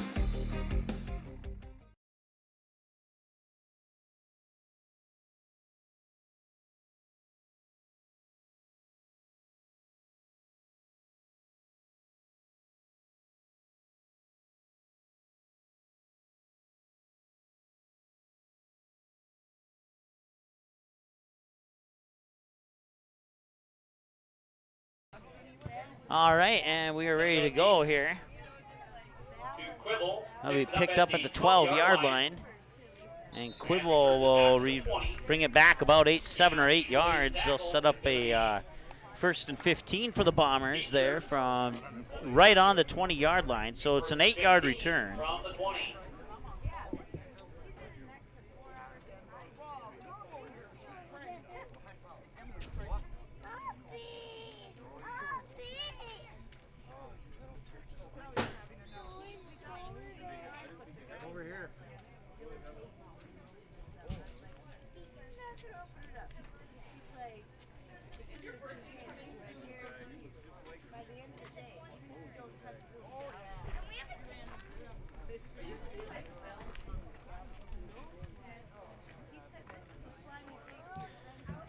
All right, and we are ready to go here. I'll be picked up at the 12-yard line. And Quibble will bring it back about 7 or 8 yards. They'll set up a 1st and 15 for the Bombers there from right on the 20-yard line. So it's an 8-yard return.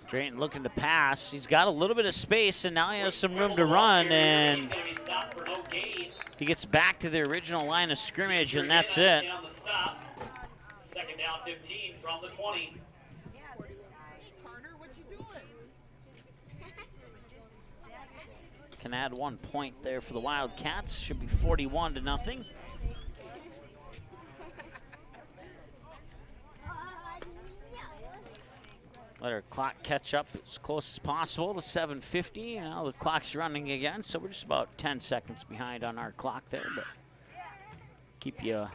Drayton looking to pass. He's got a little bit of space, and now he has some room to run, and he gets back to the original line of scrimmage, and that's it. Second down 15 from the 20. Can add 1 point there for the Wildcats. Should be 41-0. Let our clock catch up as close as possible to 7:50. Now the clock's running again, so we're just about 10 seconds behind on our clock there, but keep you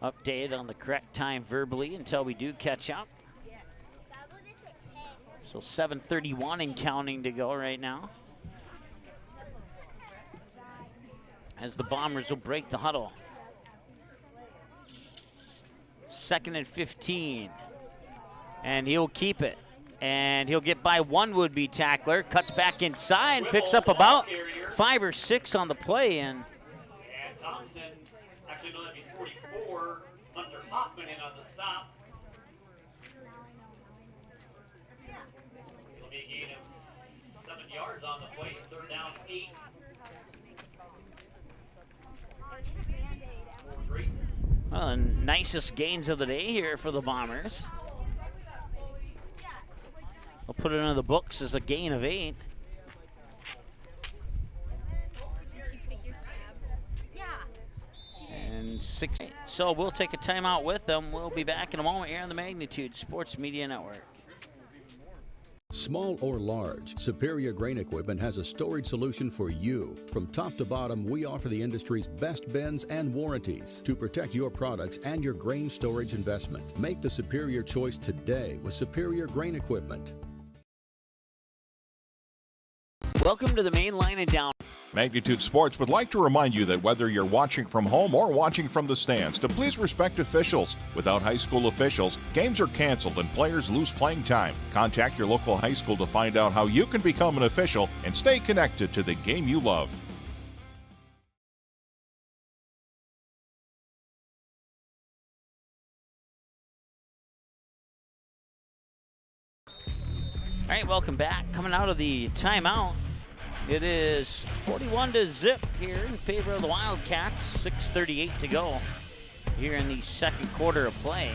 updated on the correct time verbally until we do catch up. So 7:31 and counting to go right now. as the Bombers will break the huddle. 2nd and 15. And he'll keep it. And he'll get by one would-be tackler. Cuts back inside, picks up about 5 or 6 on the play. And Thompson, actually no, that'd be 44. Hunter Hoffman in on the stop. It'll be a gain of 7 yards on the play. 3rd down, 8. well, the nicest gains of the day here for the Bombers. I'll put it into the books as a gain of 8. And 6. So we'll take a timeout with them. We'll be back in a moment here on the Magnitude Sports Media Network. Small or large, Superior Grain Equipment has a storage solution for you. From top to bottom, we offer the industry's best bins and warranties to protect your products and your grain storage investment. Make the superior choice today with Superior Grain Equipment. Welcome to the main line and down. Magnitude Sports would like to remind you that whether you're watching from home or watching from the stands, to please respect officials. Without high school officials, games are canceled and players lose playing time. Contact your local high school to find out how you can become an official and stay connected to the game you love. All right, welcome back. Coming out of the timeout, it is 41-0 here in favor of the Wildcats. 6:38 to go here in the second quarter of play.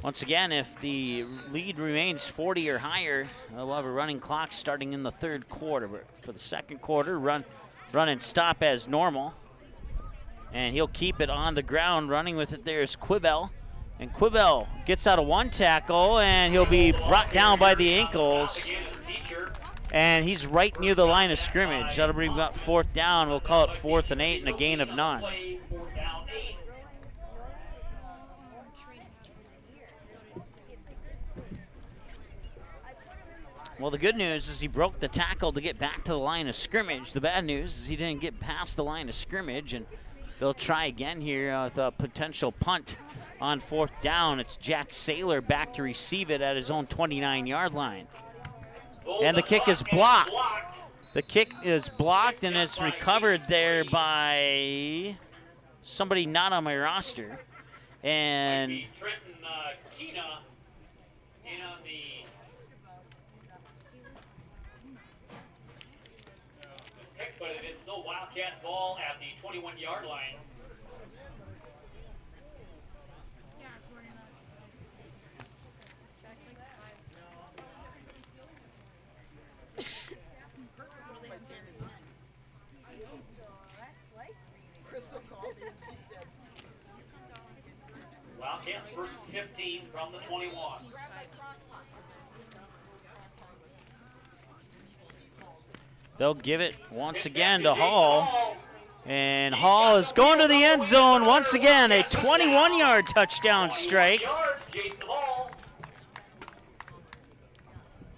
Once again, if the lead remains 40 or higher, we'll have a running clock starting in the third quarter. But for the second quarter, run and stop as normal. And he'll keep it on the ground. Running with it there is Quibell. And Quibell gets out of one tackle, and he'll be brought down by the ankles. And he's right near the line of scrimmage. That'll bring about 4th down. We'll call it 4th and 8 and a gain of none. Well, the good news is he broke the tackle to get back to the line of scrimmage. The bad news is he didn't get past the line of scrimmage, and they'll try again here with a potential punt. On 4th down, it's Jack Saylor back to receive it at his own 29-yard line. And the kick is blocked. The kick is blocked, and it's recovered there by somebody not on my roster. And but it is still Wildcat ball at the 21-yard line. Wildcats first 15 from the 21. They'll give it once again to Hall. And Hall is going to the end zone once again. A 21-yard touchdown strike.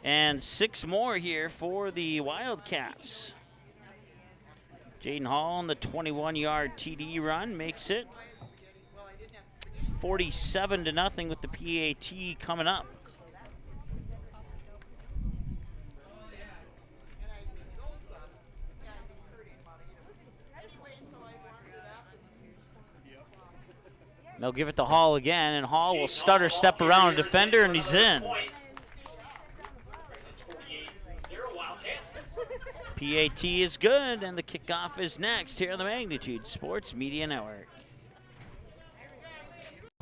And 6 more here for the Wildcats. Jaden Hall on the 21-yard TD run makes it 47-0 with the PAT coming up. They'll give it to Hall again, and Hall will stutter step around a defender, and he's in. PAT is good, and the kickoff is next here on the Magnitude Sports Media Network.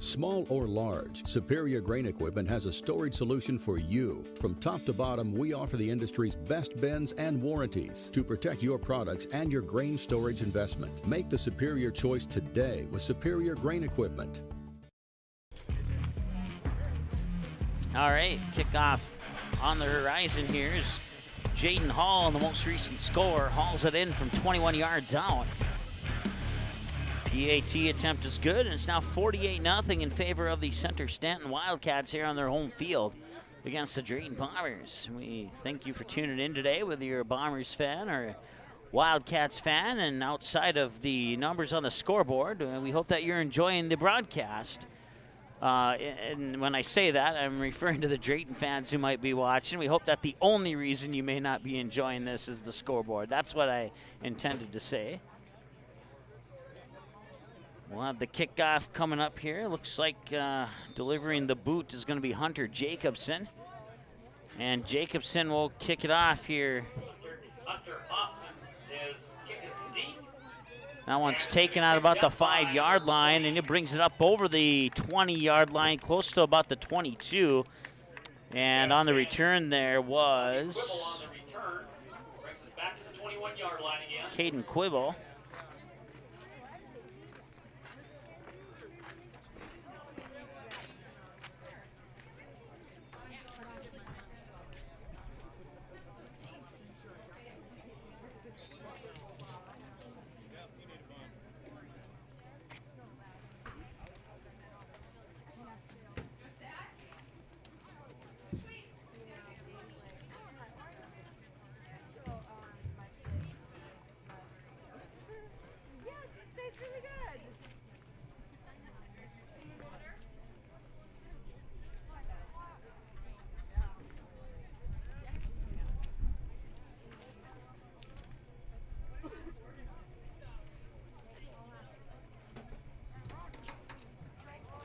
Small or large, Superior Grain Equipment has a storage solution for you. From top to bottom, we offer the industry's best bins and warranties to protect your products and your grain storage investment. Make the superior choice today with Superior Grain Equipment. All right, kickoff on the horizon here is Jaden Hall in the most recent score. Hauls it in from 21 yards out. PAT attempt is good, and it's now 48-0 in favor of the Center-Stanton Wildcats here on their home field. against the Drayton Bombers. We thank you for tuning in today, whether you're a Bombers fan or a Wildcats fan, and outside of the numbers on the scoreboard, we hope that you're enjoying the broadcast. And when I say that, I'm referring to the Drayton fans who might be watching. We hope that the only reason you may not be enjoying this is the scoreboard. That's what I intended to say. We'll have the kickoff coming up here. Looks like delivering the boot is going to be Hunter Jacobson. And Jacobson will kick it off here. That one's taken out about the 5-yard line, and it brings it up over the 20-yard line, close to about the 22. And on the return there was Caden Quibble.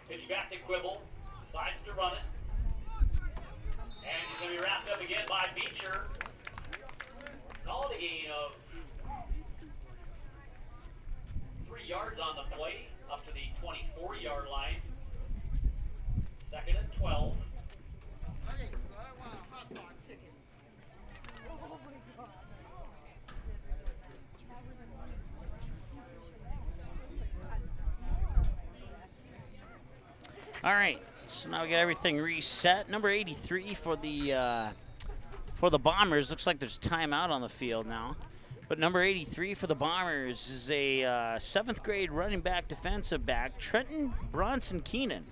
Pitch back to Quibble, decides to run it. And he's going to be wrapped up again by Beecher. Call it a gain of 3 yards on the play, up to the 24-yard line. 2nd and 12. Okay, so I want a hot dog ticket. Oh my God. All right, so now we got everything reset. Number 83 for the Bombers. Looks like there's a timeout on the field now. But number 83 for the Bombers is a 7th grade running back, defensive back, Trenton Bronson Keenan.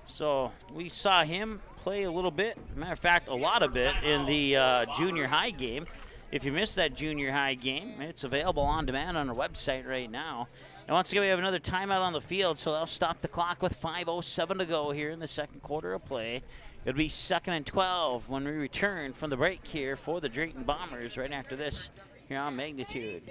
So we saw him play a little bit, matter of fact, a lot of it in the junior high game. If you missed that junior high game, it's available on demand on our website right now. And once again, we have another timeout on the field, so they'll stop the clock with 5:07 to go here in the second quarter of play. It'll be 2nd and 12 when we return from the break here for the Drayton Bombers right after this here on Magnitude.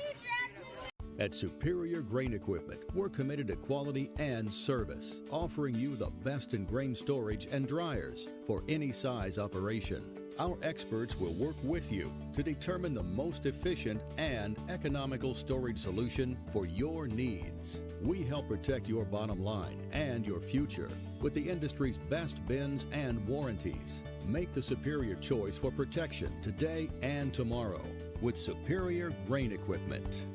At Superior Grain Equipment, we're committed to quality and service, offering you the best in grain storage and dryers for any size operation. Our experts will work with you to determine the most efficient and economical storage solution for your needs. We help protect your bottom line and your future with the industry's best bins and warranties. Make the superior choice for protection today and tomorrow with Superior Grain Equipment.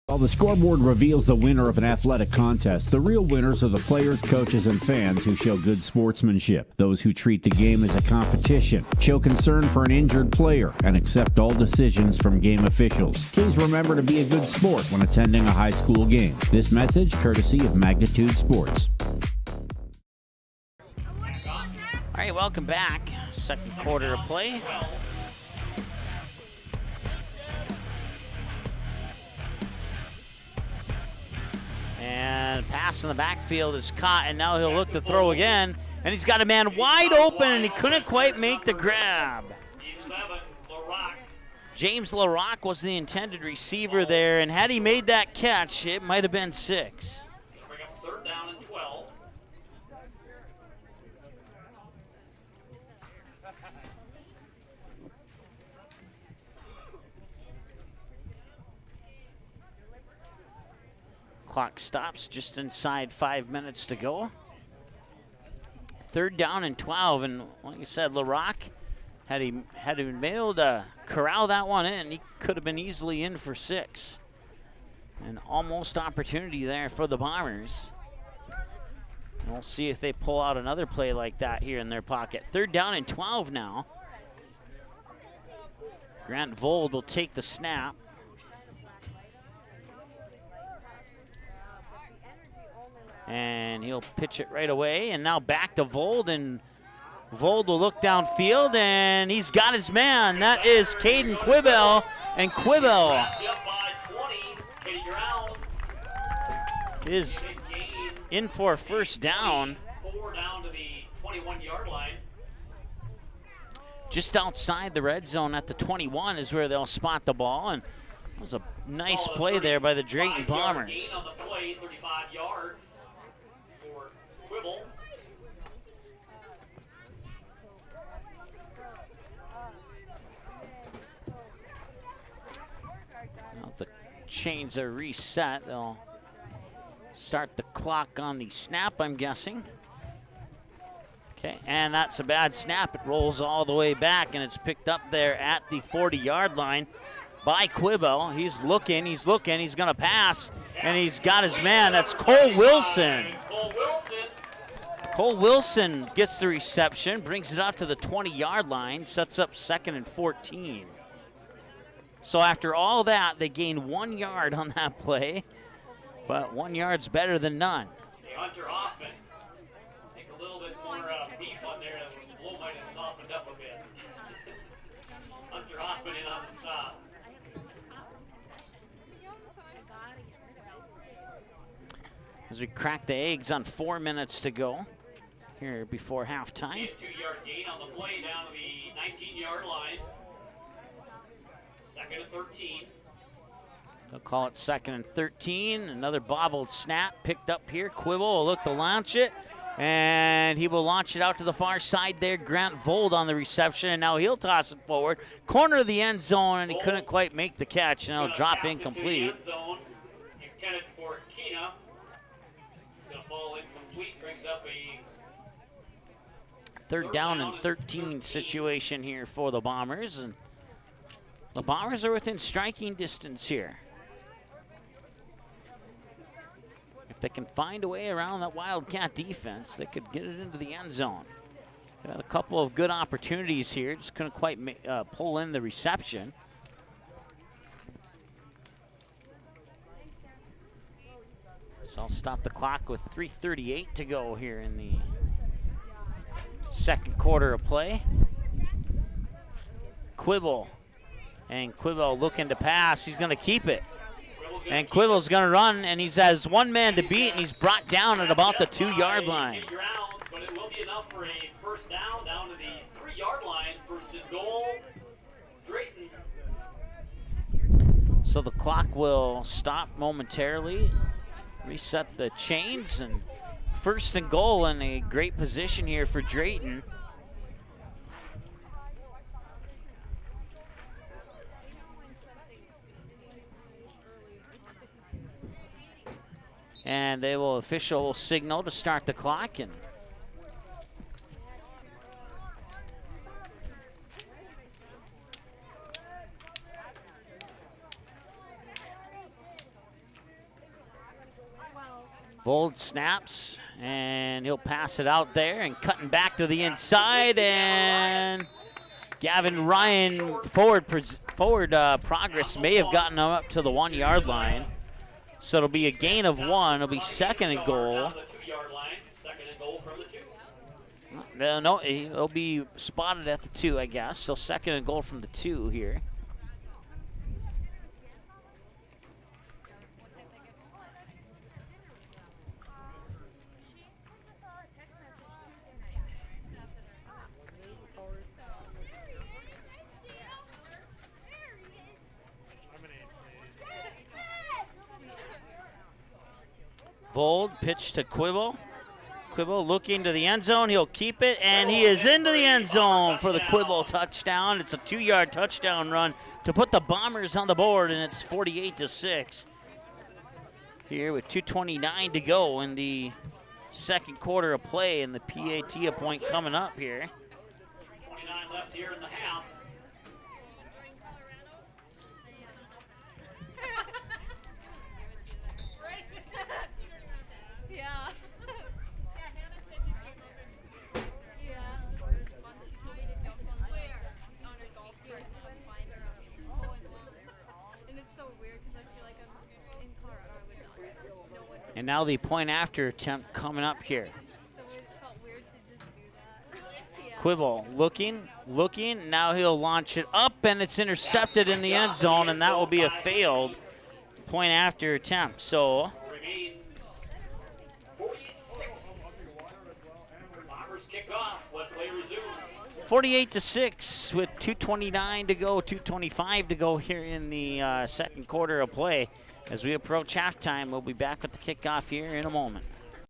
While the scoreboard reveals the winner of an athletic contest, the real winners are the players, coaches, and fans who show good sportsmanship. Those who treat the game as a competition, show concern for an injured player, and accept all decisions from game officials. Please remember to be a good sport when attending a high school game. This message courtesy of Magnitude Sports. All right, welcome back. Second quarter of play. And pass in the backfield is caught, and now he'll look to throw again. And he's got a man wide open, and he couldn't quite make the grab. James LaRock was the intended receiver there, and had he made that catch, it might have been 6. Bring up 3rd down and 12. Clock stops just inside 5 minutes to go. 3rd down and 12, and like I said, LaRock, had he been able to corral that one in, he could have been easily in for 6. An almost opportunity there for the Bombers. And we'll see if they pull out another play like that here in their pocket. 3rd down and 12 now. Grant Vold will take the snap. And he'll pitch it right away. And now back to Vold, and Vold will look downfield, and he's got his man. That is Caden Quibell, and Quibell is in for a first down. 4 down to the 21-yard line. Just outside the red zone at the 21 is where they'll spot the ball, and that was a nice play there by the Drayton Bombers. On the play, 35 yards for Quibble. Now the chains are reset. They'll start the clock on the snap, I'm guessing. Okay, and that's a bad snap. It rolls all the way back, and it's picked up there at the 40-yard line by Quibell. He's looking, he's going to pass, and he's got his man. That's Cole Wilson. Cole Wilson gets the reception, brings it out to the 20-yard line, sets up 2nd and 14. So after all that, they gain 1 yard on that play, but 1 yard's better than none. Hunter Hoffman, I think a little bit more beef on there. The blow might have softened up a bit. Hunter Hoffman in on the stop. As we crack the eggs on 4 minutes to go here before halftime. 2-yard gain on the play down to the 19-yard line. 2nd and 13. They'll call it 2nd and 13. Another bobbled snap picked up here. Quibble will look to launch it, and he will launch it out to the far side there. Grant Vold on the reception, and now he'll toss it forward. Corner of the end zone, and he couldn't quite make the catch. Now drop incomplete. Intended for Kina. It's going to fall incomplete. Brings up a 3rd down and 13 situation here for the Bombers, and the Bombers are within striking distance here. If they can find a way around that Wildcat defense, they could get it into the end zone. They had a couple of good opportunities here, just couldn't quite pull in the reception. So I'll stop the clock with 3:38 to go here in the 2nd quarter of play. Quibble. And Quibble looking to pass. He's going to keep it. And Quibble's going to run, and he has 1 man to beat, and he's brought down at about the 2-yard line. But it will be enough for a first down to the 3-yard line. First and goal, Drayton. So the clock will stop momentarily, reset the chains, and 1st and goal in a great position here for Drayton. And they will official signal to start the clock. And Vold snaps, and he'll pass it out there, and cutting back to the inside, and Gavin Ryan forward progress may have gotten him up to the 1-yard line. So it'll be a gain of 1. It'll be 2nd and goal. No, it'll be spotted at the 2, I guess. So 2nd and goal from the 2 here. Vold pitch to Quibble. Quibble looking to the end zone. He'll keep it, and he is into the end zone for the Quibble touchdown. It's a 2-yard touchdown run to put the Bombers on the board, and it's 48-6. Here with 2:29 to go in the 2nd quarter of play, and the PAT point coming up here. 29 left here in the half. Yeah. And now the point after attempt coming up here. So it felt weird to just do that. Yeah. Quibble looking. Now he'll launch it up, and it's intercepted in the end zone, and that will be a failed point after attempt. So 48-6 with 2:29 to go, 2:25 to go here in the second quarter of play. As we approach halftime, we'll be back with the kickoff here in a moment.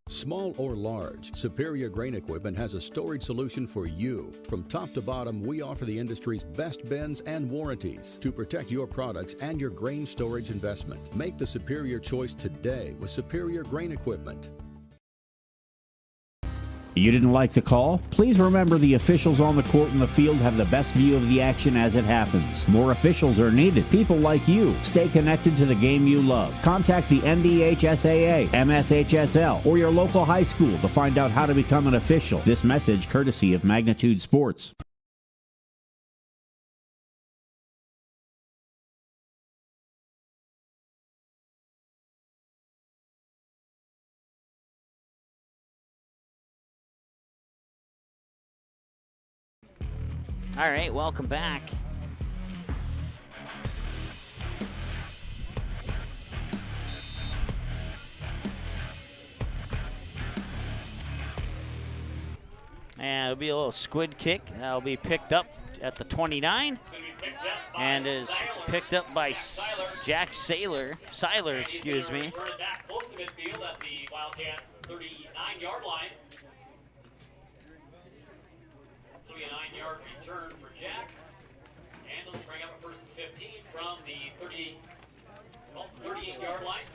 Small or large, Superior Grain Equipment has a storage solution for you. From top to bottom, we offer the industry's best bins and warranties to protect your products and your grain storage investment. Make the superior choice today with Superior Grain Equipment. You didn't like the call? Please remember the officials on the court and the field have the best view of the action as it happens. More officials are needed. People like you. Stay connected to the game you love. Contact the NDHSAA, MSHSL, or your local high school to find out how to become an official. This message courtesy of Magnitude Sports. All right, welcome back. And it'll be a little squid kick. That'll be picked up at the 29 and is picked up by Jack Seiler, excuse me. Back close to midfield at the Wildcat 39-yard line. 39-yard return for Jack. And let's bring up a first and 15 from the 38-yard line.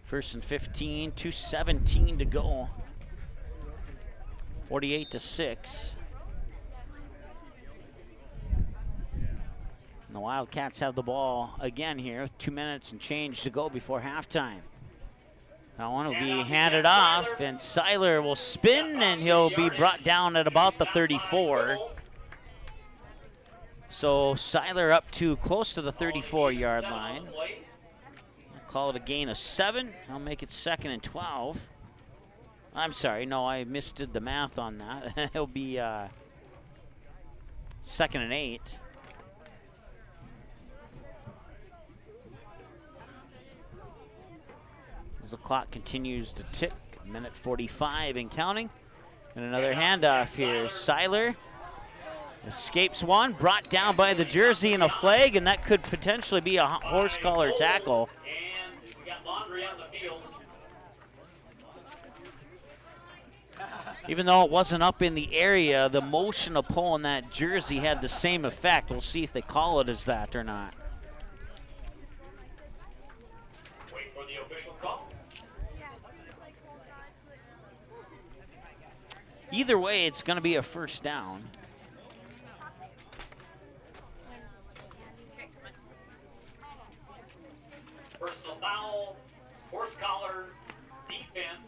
First and 15, 2:17 to go. 48-6. And the Wildcats have the ball again here. 2 minutes and change to go before halftime. That one will be handed off, and Seiler will spin, and he'll be brought down at about the 34. So Seiler up to close to the 34-yard line. I'll call it a gain of 7. I'll make it 2nd and 12. I'm sorry, no, I misdid the math on that. It'll be 2nd and 8. As the clock continues to tick, 1:45 and counting. And another handoff here. Seiler escapes one, brought down by the jersey and a flag, and that could potentially be a horse collar tackle. And we got Laundry on the field. Even though it wasn't up in the area, the motion of pulling that jersey had the same effect. We'll see if they call it as that or not. Wait for the official call. Either way, it's going to be a first down. Personal foul, horse collar, defense.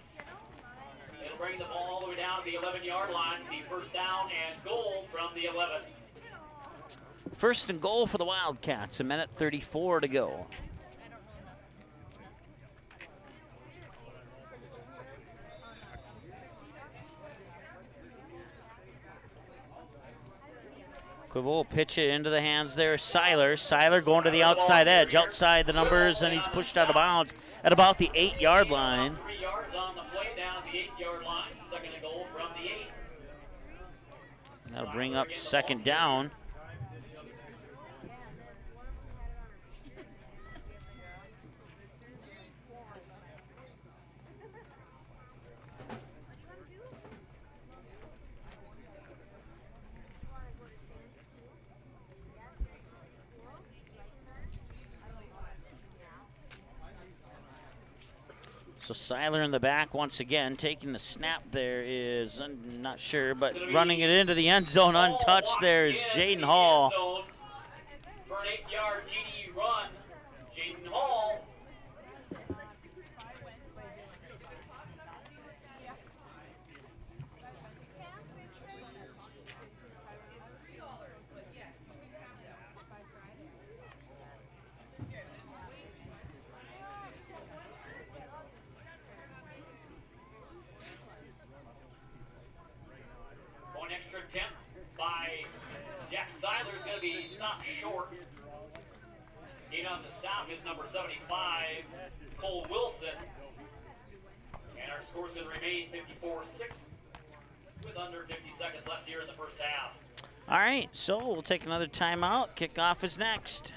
It'll bring the ball all the way down to the 11-yard line. The first down and goal from the 11. First and goal for the Wildcats, 1:34 to go. Quibble will pitch it into the hands there. Seiler going to the outside edge, outside the numbers, and he's pushed out of bounds at about the 8-yard line. 3 yards on the play down the 8-yard line. Second and goal from the 8. That'll bring up second down. So Seiler in the back once again, taking the snap there is, I'm not sure, but running it into the end zone untouched there is Jaden Hall. For an 8-yard TD run, Jaden Hall. In on the stop is number 75, Cole Wilson. And our score's going to remain 54-6 with under 50 seconds left here in the first half. All right, so we'll take another timeout. Kickoff is next.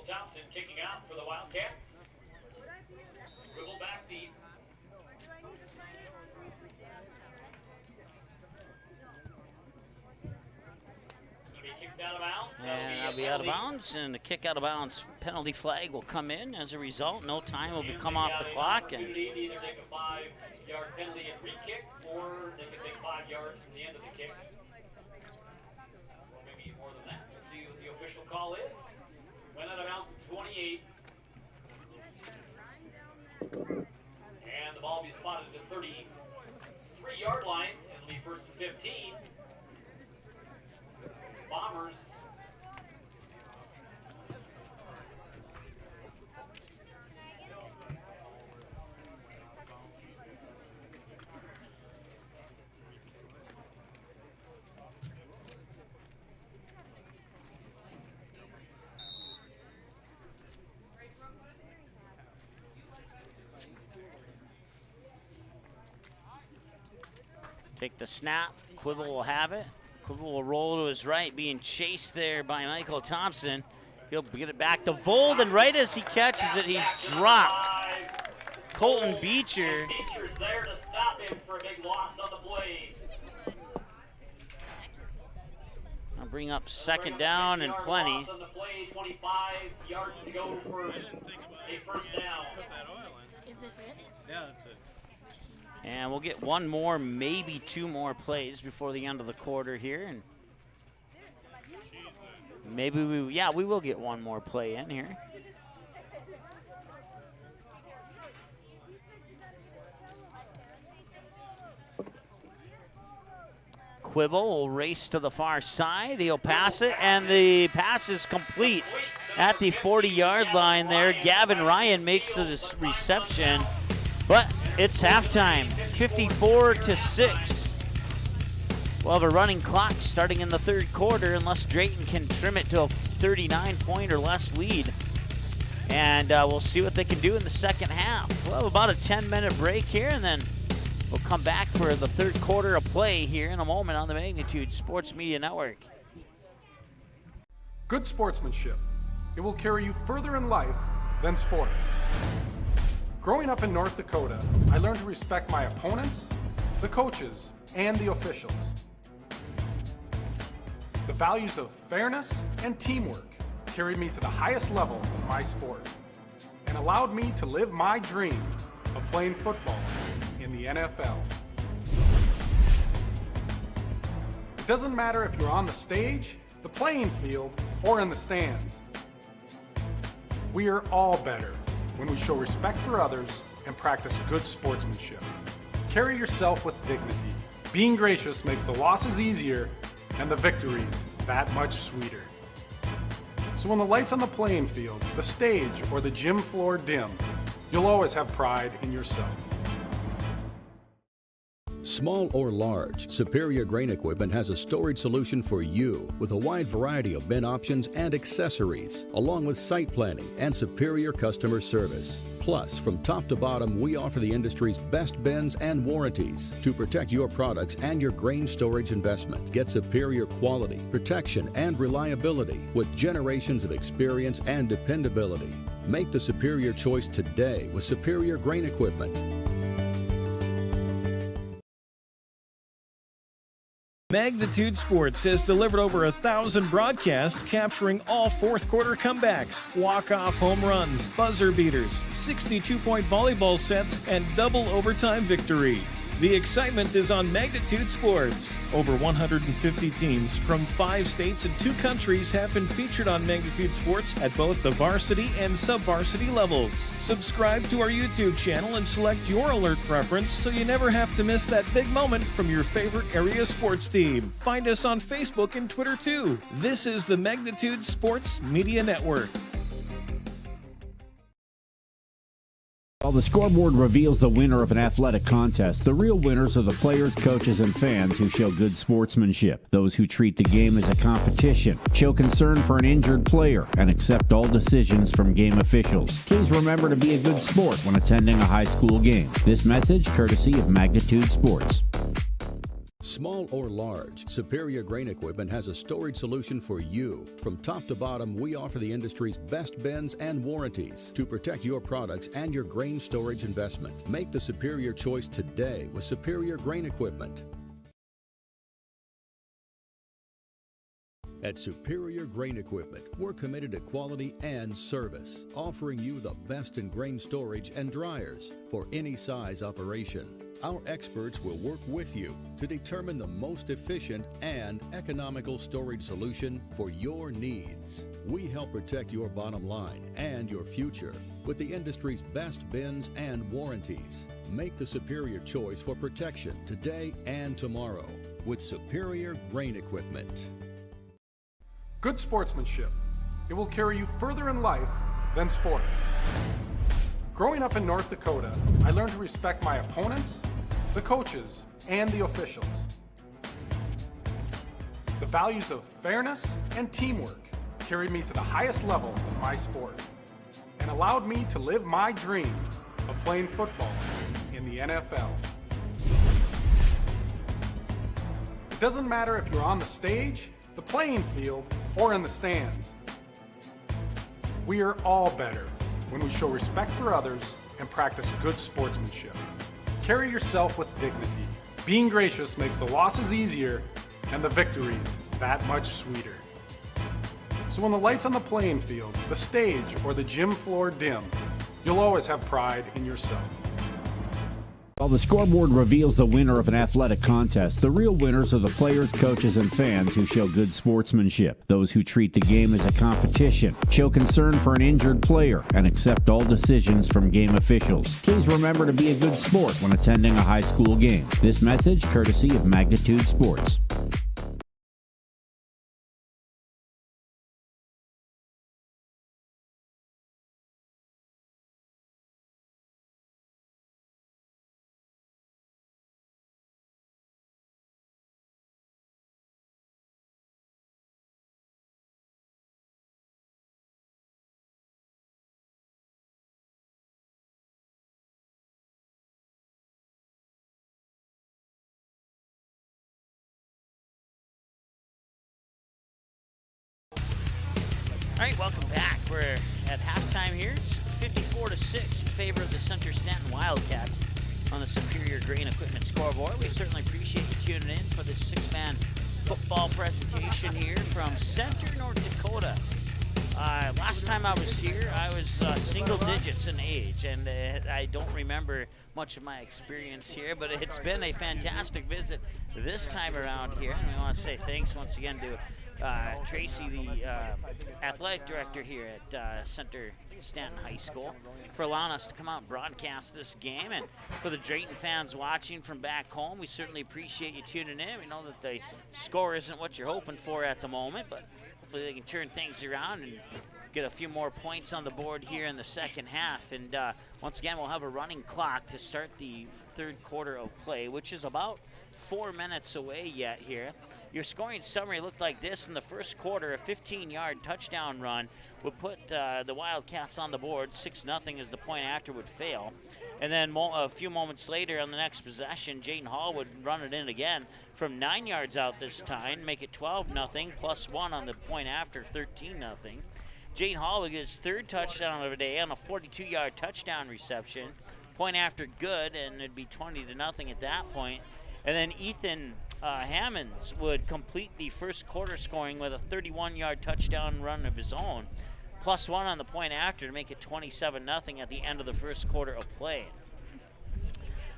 Johnson kicking out for the Wildcats. Dribble back deep. Going to be kicked out of bounds. And I'll be out of bounds, and the kick out of bounds penalty flag will come in. As a result, no time will come off the clock. And either take a 5-yard penalty and re-kick, or they can take 5 yards from the end of the kick. Or maybe more than that. We'll see what the official call is. Went out of bounds at 28. And the ball will be spotted at the 33-yard line. It'll be first and 15. Bombers. take the snap. Quibble will have it. Quibble will roll to his right, being chased there by Michael Thompson. He'll get it back to Vold, and right as he catches it, he's dropped. Colton Beecher. Beecher's there to stop him for a big loss on the play. I'll bring up second down and plenty. On the play, 25 yards to go for a first down. Is this it? Yeah, that's it. And we'll get one more, maybe two more plays before the end of the quarter here. And maybe we will get one more play in here. Quibble will race to the far side. He'll pass it, and the pass is complete at the 40-yard line there. Gavin Ryan makes the reception, but it's halftime, 54-6. We'll have a running clock starting in the third quarter unless Drayton can trim it to a 39-point or less lead. And we'll see what they can do in the second half. We'll have about a 10-minute break here, and then we'll come back for the third quarter of play here in a moment on the Magnitude Sports Media Network. Good sportsmanship. It will carry you further in life than sports. Growing up in North Dakota, I learned to respect my opponents, the coaches, and the officials. The values of fairness and teamwork carried me to the highest level in my sport and allowed me to live my dream of playing football in the NFL. It doesn't matter if you're on the stage, the playing field, or in the stands. We are all better when we show respect for others and practice good sportsmanship. Carry yourself with dignity. Being gracious makes the losses easier and the victories that much sweeter. So when the lights on the playing field, the stage, or the gym floor dim, you'll always have pride in yourself. Small or large, Superior Grain Equipment has a storage solution for you with a wide variety of bin options and accessories, along with site planning and superior customer service. Plus, from top to bottom, we offer the industry's best bins and warranties to protect your products and your grain storage investment. Get superior quality, protection, and reliability with generations of experience and dependability. Make the superior choice today with Superior Grain Equipment. Magnitude Sports has delivered over 1,000 broadcasts capturing all fourth quarter comebacks, walk-off home runs, buzzer beaters, 62-point volleyball sets, and double overtime victories. The excitement is on Magnitude Sports. Over 150 teams from 5 states and 2 countries have been featured on Magnitude Sports at both the varsity and sub-varsity levels. Subscribe to our YouTube channel and select your alert preference so you never have to miss that big moment from your favorite area sports team. Find us on Facebook and Twitter too. This is the Magnitude Sports Media Network. While the scoreboard reveals the winner of an athletic contest, the real winners are the players, coaches, and fans who show good sportsmanship. Those who treat the game as a competition, show concern for an injured player, and accept all decisions from game officials. Please remember to be a good sport when attending a high school game. This message courtesy of Magnitude Sports. Small or large, Superior Grain Equipment has a storage solution for you. From top to bottom, we offer the industry's best bins and warranties to protect your products and your grain storage investment. Make the superior choice today with Superior Grain Equipment. At Superior Grain Equipment, we're committed to quality and service, offering you the best in grain storage and dryers for any size operation. Our experts will work with you to determine the most efficient and economical storage solution for your needs. We help protect your bottom line and your future with the industry's best bins and warranties. Make the superior choice for protection today and tomorrow with Superior Grain Equipment. Good sportsmanship. It will carry you further in life than sports. Growing up in North Dakota, I learned to respect my opponents, the coaches, and the officials. The values of fairness and teamwork carried me to the highest level in my sport and allowed me to live my dream of playing football in the NFL. It doesn't matter if you're on the stage, the playing field, or in the stands. We are all better when we show respect for others and practice good sportsmanship. Carry yourself with dignity. Being gracious makes the losses easier and the victories that much sweeter. So when the lights on the playing field, the stage, or the gym floor dim, you'll always have pride in yourself. While the scoreboard reveals the winner of an athletic contest, the real winners are the players, coaches, and fans who show good sportsmanship. Those who treat the game as a competition, show concern for an injured player, and accept all decisions from game officials. Please remember to be a good sport when attending a high school game. This message courtesy of Magnitude Sports. All right, welcome back. We're at halftime here. It's 54-6 in favor of the Center-Stanton Wildcats on the Superior Grain Equipment scoreboard. We certainly appreciate you tuning in for this 6-man football presentation here from Center, North Dakota. Last time I was here, I was single digits in age, and I don't remember much of my experience here, but it's been a fantastic visit this time around here, and we want to say thanks once again to Tracy, the athletic director here at Center-Stanton High School, for allowing us to come out and broadcast this game. And for the Drayton fans watching from back home, we certainly appreciate you tuning in. We know that the score isn't what you're hoping for at the moment, but hopefully they can turn things around and get a few more points on the board here in the second half. And once again, we'll have a running clock to start the third quarter of play, which is about 4 minutes away yet here. Your scoring summary looked like this in the first quarter. A 15-yard touchdown run would put the Wildcats on the board. 6-0 as the point after would fail. And then a few moments later on the next possession, Jaden Hall would run it in again from 9 yards out this time, make it 12-0, plus 1 on the point after, 13-0. Jaden Hall would get his third touchdown of the day on a 42-yard touchdown reception. Point after good, and it'd be 20-0 at that point. And then Ethan Hammonds would complete the first quarter scoring with a 31-yard touchdown run of his own, plus 1 on the point after to make it 27-0 at the end of the first quarter of play.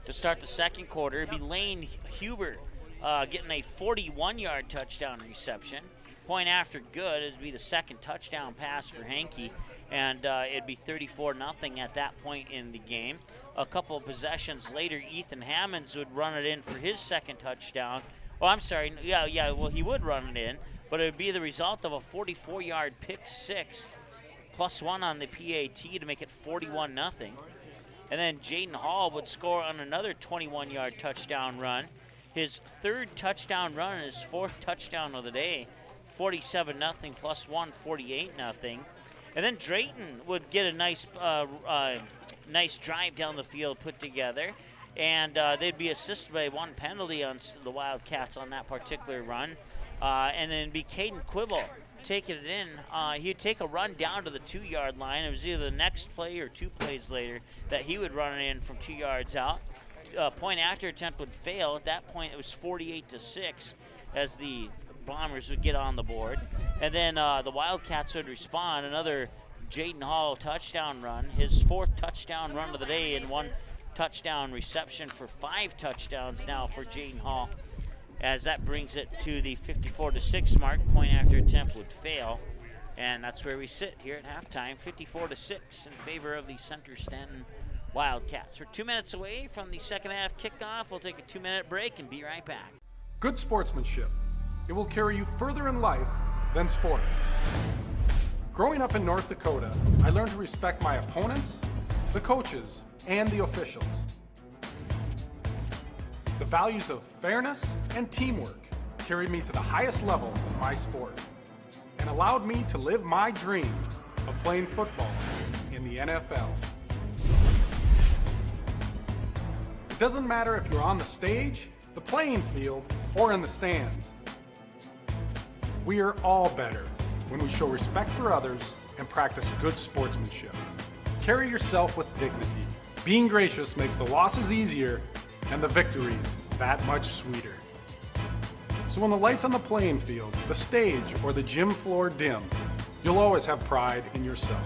To start the second quarter, it'd be Lane Huber getting a 41-yard touchdown reception. Point after good, it'd be the second touchdown pass for Hankey, and it'd be 34-0 at that point in the game. A couple of possessions later, Ethan Hammonds would run it in for his second touchdown. Oh, I'm sorry. Well, he would run it in, but it would be the result of a 44-yard pick six, plus 1 on the PAT to make it 41-0. And then Jaden Hall would score on another 21-yard touchdown run. His third touchdown run and his fourth touchdown of the day, 47-0 plus 1, 48-0. And then Drayton would get a nice drive down the field put together, and they'd be assisted by 1 penalty on the Wildcats on that particular run. And then it'd be Caden Quibble taking it in. He'd take a run down to the 2-yard line. It was either the next play or 2 plays later that he would run it in from 2 yards out. Point after attempt would fail. At that point, it was 48-6 as the Bombers would get on the board. And then the Wildcats would respond. Another Jaden Hall touchdown run, his 4th touchdown run of the day, and 1 touchdown reception for 5 touchdowns now for Jaden Hall, as that brings it to the 54-6 mark. Point after attempt would fail, and that's where we sit here at halftime, 54-6 in favor of the Center-Stanton Wildcats. We're 2 minutes away from the second half kickoff. We'll take a 2-minute break and be right back. Good sportsmanship. It will carry you further in life than sports. Growing up in North Dakota, I learned to respect my opponents, the coaches, and the officials. The values of fairness and teamwork carried me to the highest level in my sport and allowed me to live my dream of playing football in the NFL. It doesn't matter if you're on the stage, the playing field, or in the stands. We are all better when we show respect for others and practice good sportsmanship. Carry yourself with dignity. Being gracious makes the losses easier and the victories that much sweeter. So when the lights on the playing field, the stage, or the gym floor dim, you'll always have pride in yourself.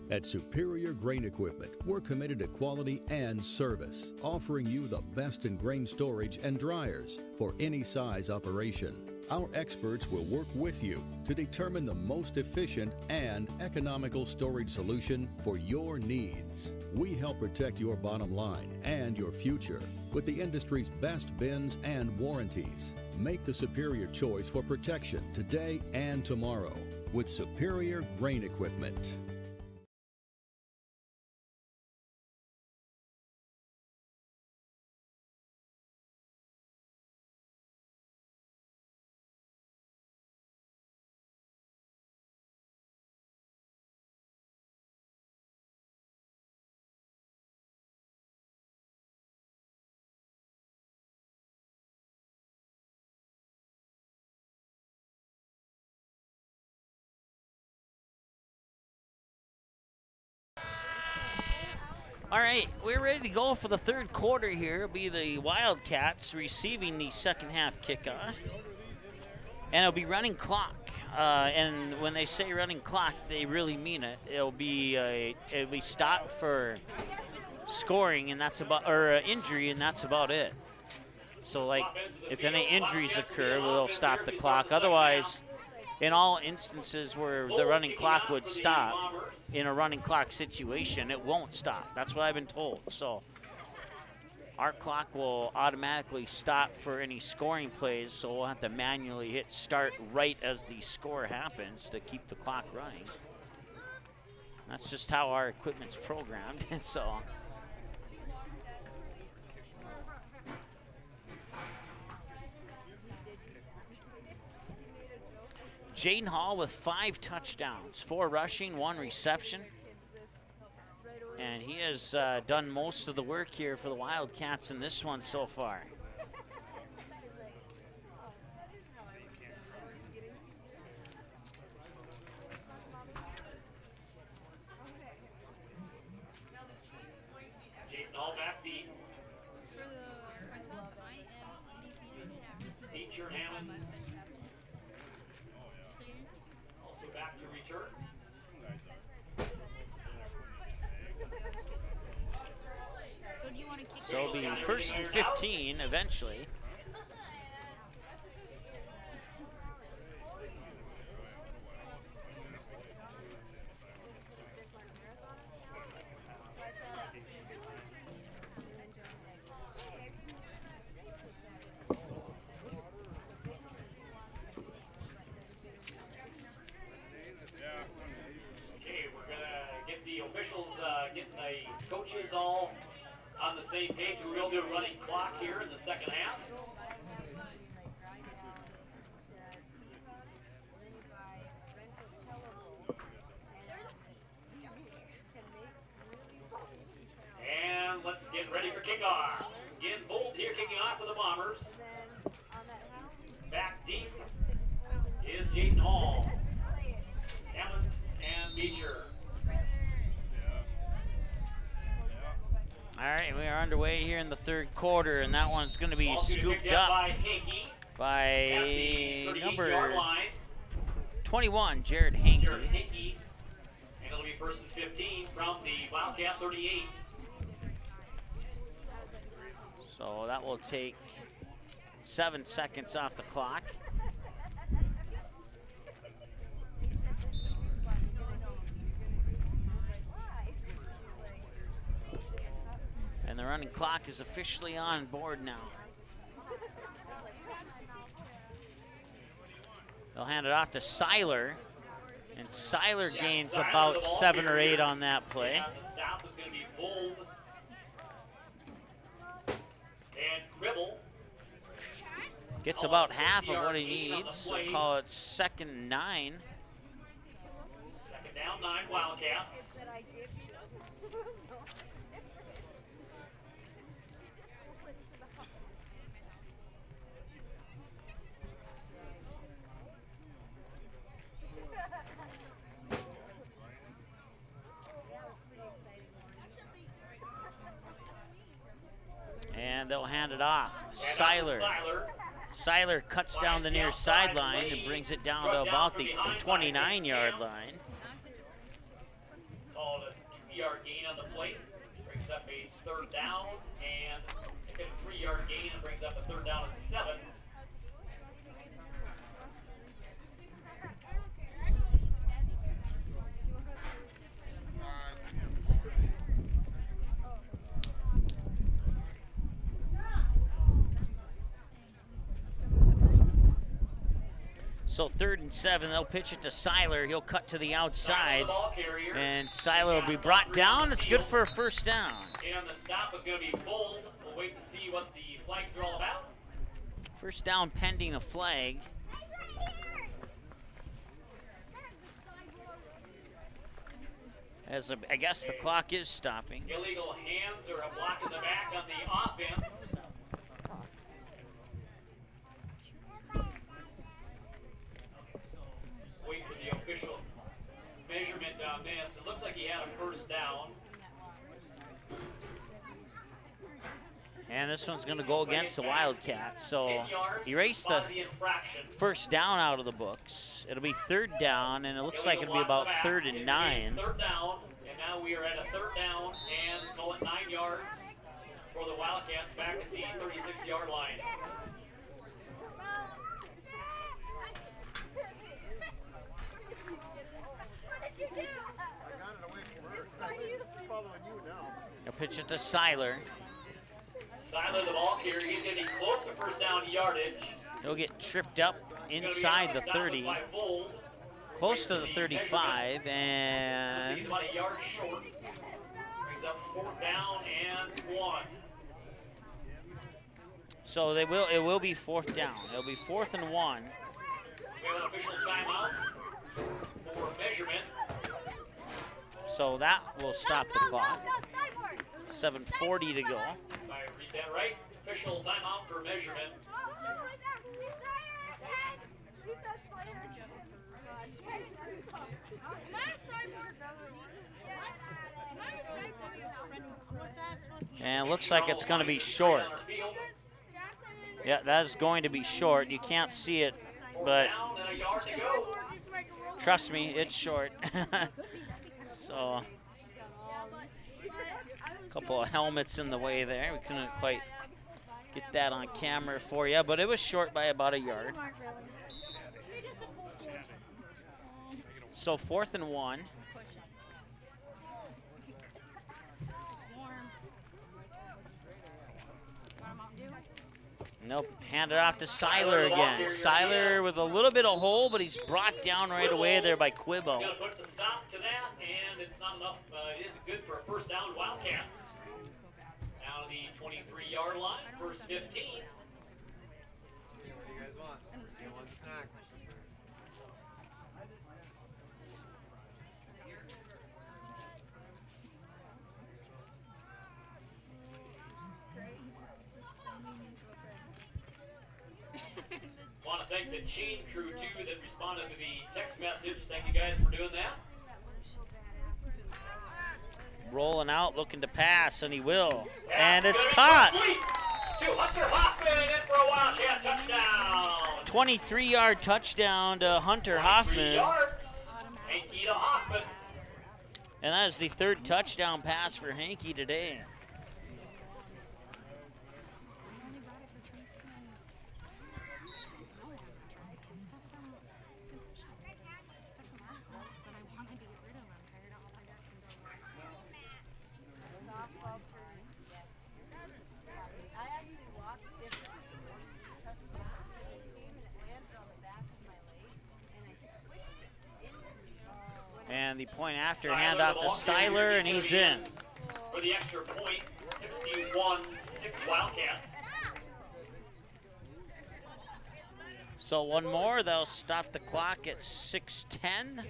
At Superior Grain Equipment, we're committed to quality and service, offering you the best in grain storage and dryers for any size operation. Our experts will work with you to determine the most efficient and economical storage solution for your needs. We help protect your bottom line and your future with the industry's best bins and warranties. Make the superior choice for protection today and tomorrow with Superior Grain Equipment. All right, we're ready to go for the third quarter here. It'll be the Wildcats receiving the second half kickoff. And it'll be running clock. And when they say running clock, they really mean it. It'll be stopped for scoring, and that's about, or injury, and that's about it. So, like, if any injuries occur, they'll stop the clock. Otherwise, in all instances where the running clock would stop, in a running clock situation, it won't stop. That's what I've been told. So our clock will automatically stop for any scoring plays, so we'll have to manually hit start right as the score happens to keep the clock running. That's just how our equipment's programmed, so. Jaden Hall with 5 touchdowns, 4 rushing, 1 reception. And he has done most of the work here for the Wildcats in this one so far. Jason Hall back deep. For the rentals, I am undefeated. Teacher Hammond Same. also back to return. So do you want to kick So it'll be 1st and 15 eventually. Okay, we're going to get the officials, getting the coaches all on the same page. We will do a running clock here in the second half. And let's get ready for kickoff. Again, Bolt here kicking off for the Bombers. Back deep is Jaden Hall. Hammond and Beecher. All right, we are underway here in the 3rd quarter, and that one's going to be scooped up by number 21, Jared Hankey. Jared Hickey. And it'll be 1st and 15 from the Wildcat 38. So that will take 7 seconds off the clock. And the running clock is officially on board now. They'll hand it off to Seiler, and Seiler gains about 7 or 8 on that play. And the stop is going to be Bold and Gribble. Gets about half of what he needs, so call it 2nd and 9. 2nd down, 9 Wildcats. And they'll hand it off. Seiler. Seiler cuts down the near sideline and brings it down to about the 29-yard line. Called a 2-yard gain on the plate. Brings up a 3rd down, and a 3-yard gain and brings up a 3rd down and 7. So 3rd and 7, they'll pitch it to Seiler. He'll cut to the outside, and Seiler will be brought down. It's good for a 1st down. And the stop is going to be Bold. We'll wait to see what the flags are all about. 1st down pending a flag. As I guess the clock is stopping. Illegal hands or a block in the back on the offense. Wait for the official measurement on this. It looks like he had a 1st down. And this one's going to go against the Wildcats. So erase the 1st down out of the books. It'll be 3rd down, and it looks like it'll be about 3rd and 9. 3rd down, and now we are at a 3rd down and call it 9 yards for the Wildcats back at the 36-yard line. They'll pitch it to Seiler. Seiler, the ball carrier, he's going to be close to first down yardage. He'll get tripped up inside the 30, close to the 35, and He's about a yard short. Brings up fourth down and 1. so it will be fourth down. It'll be 4th and 1. We have an official timeout for measurement. So that will stop the clock. 7:40 to go. If I read that right, official timeout for measurement. And it looks like it's going to be short. Yeah, that is going to be short. You can't see it, but trust me, it's short. So, a couple of helmets in the way there. We couldn't quite get that on camera for you, but it was short by about a yard. So 4th and 1. Nope, hand it off to Seiler again. Seiler with a little bit of hole, but he's brought down right away there by Quibbo. Got to put the stop to that, and it's not enough. It isn't good for a first down. Wildcats. Now to the 23-yard line, first 15. What do you guys want? You want a snack? Want to thank the chain crew, too, that responded to the text message. Thank you guys for doing that. Rolling out, looking to pass, and he will. And it's caught. To Hunter Hoffman, in for a Wildcat touchdown. 23-yard touchdown to Hunter Hoffman. Hanky to Hoffman. And that is the 3rd touchdown pass for Hanky today. And the point after, handoff to Seiler, and he's in. For the extra point, 61-6 Wildcats. So one more, they'll stop the clock at 6:10,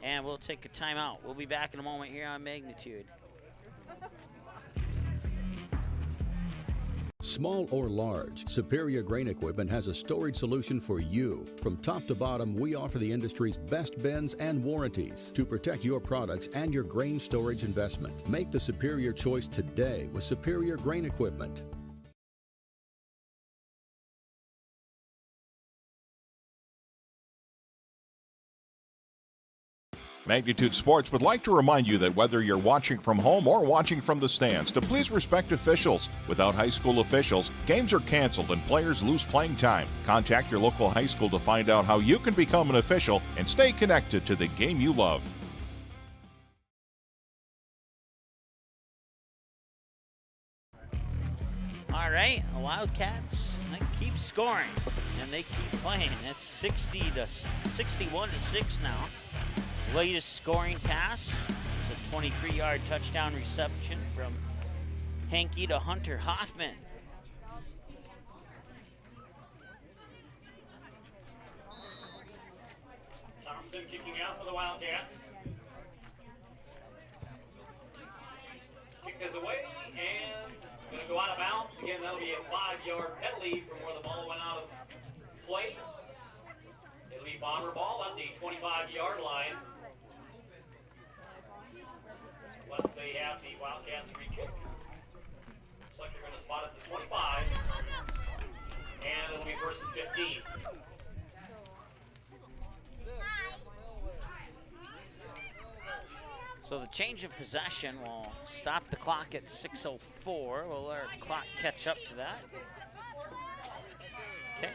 and we'll take a timeout. We'll be back in a moment here on Magnitude. Small or large, Superior Grain Equipment has a storage solution for you. From top to bottom, we offer the industry's best bins and warranties to protect your products and your grain storage investment. Make the superior choice today with Superior Grain Equipment. Magnitude Sports would like to remind you that whether you're watching from home or watching from the stands, to please respect officials. Without high school officials, games are canceled and players lose playing time. Contact your local high school to find out how you can become an official and stay connected to the game you love. All right, the Wildcats, they keep scoring, and they keep playing. It's 61-6 now. Latest scoring pass is a 23-yard touchdown reception from Hanky to Hunter Hoffman. Thompson kicking out for the Wildcats. Kick is away and going to go out of bounds. Again, that'll be a 5-yard penalty from where the ball went out of play. It'll be Bomber ball at the 25-yard line. Unless they have the Wildcats free kick. Looks like they're going to spot at the 25. And it'll be first and 15. So the change of possession will stop the clock at 6:04. We'll let our clock catch up to that. Okay.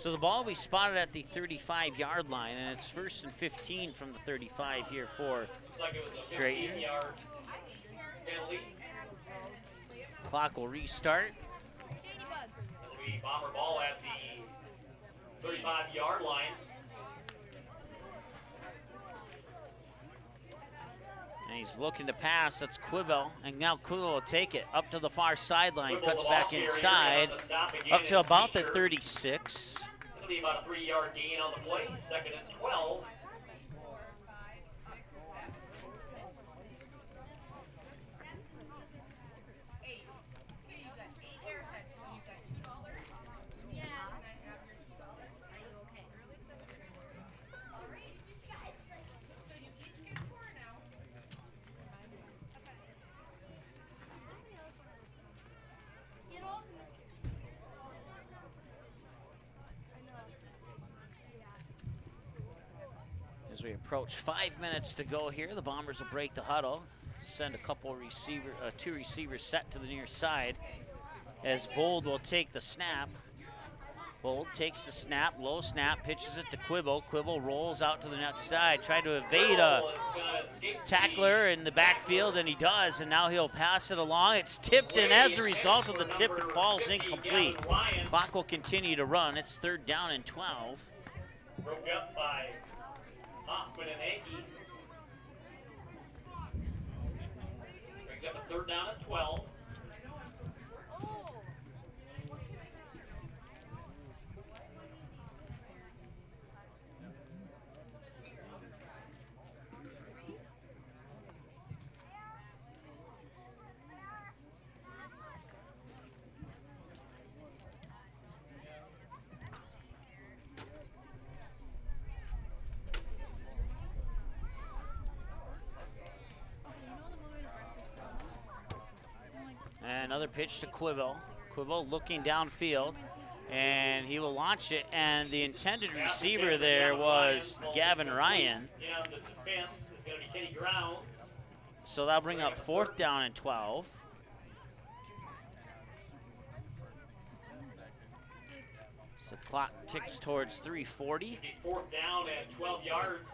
So the ball will be spotted at the 35-yard line, and it's 1st and 15 from the 35 here for Drayton. Clock will restart. It'll be Bomber ball at the 35-yard line. And he's looking to pass. That's Quibble. And now Quibble will take it up to the far sideline. Cuts back inside. Up to about the 36. It'll be about a 3-yard gain on the play. 2nd and 12. As we approach 5 minutes to go here, the Bombers will break the huddle, send a couple two receivers set to the near side, as Vold will take the snap. Vold takes the snap, low snap, pitches it to Quibble. Quibble rolls out to the next side, trying to evade a tackler in the backfield, and he does, and now he'll pass it along. It's tipped, and as a result of the tip, it falls incomplete. Clock will continue to run. It's 3rd down and 12. Broke up by Hoffman and Aggie. Brings up a 3rd down and 12. Another pitch to Quibble. Quibble looking downfield, and he will launch it, and the intended receiver there was Gavin Ryan. So that'll bring up 4th down and 12. So the clock ticks towards 3:40. 4th down and 12 yards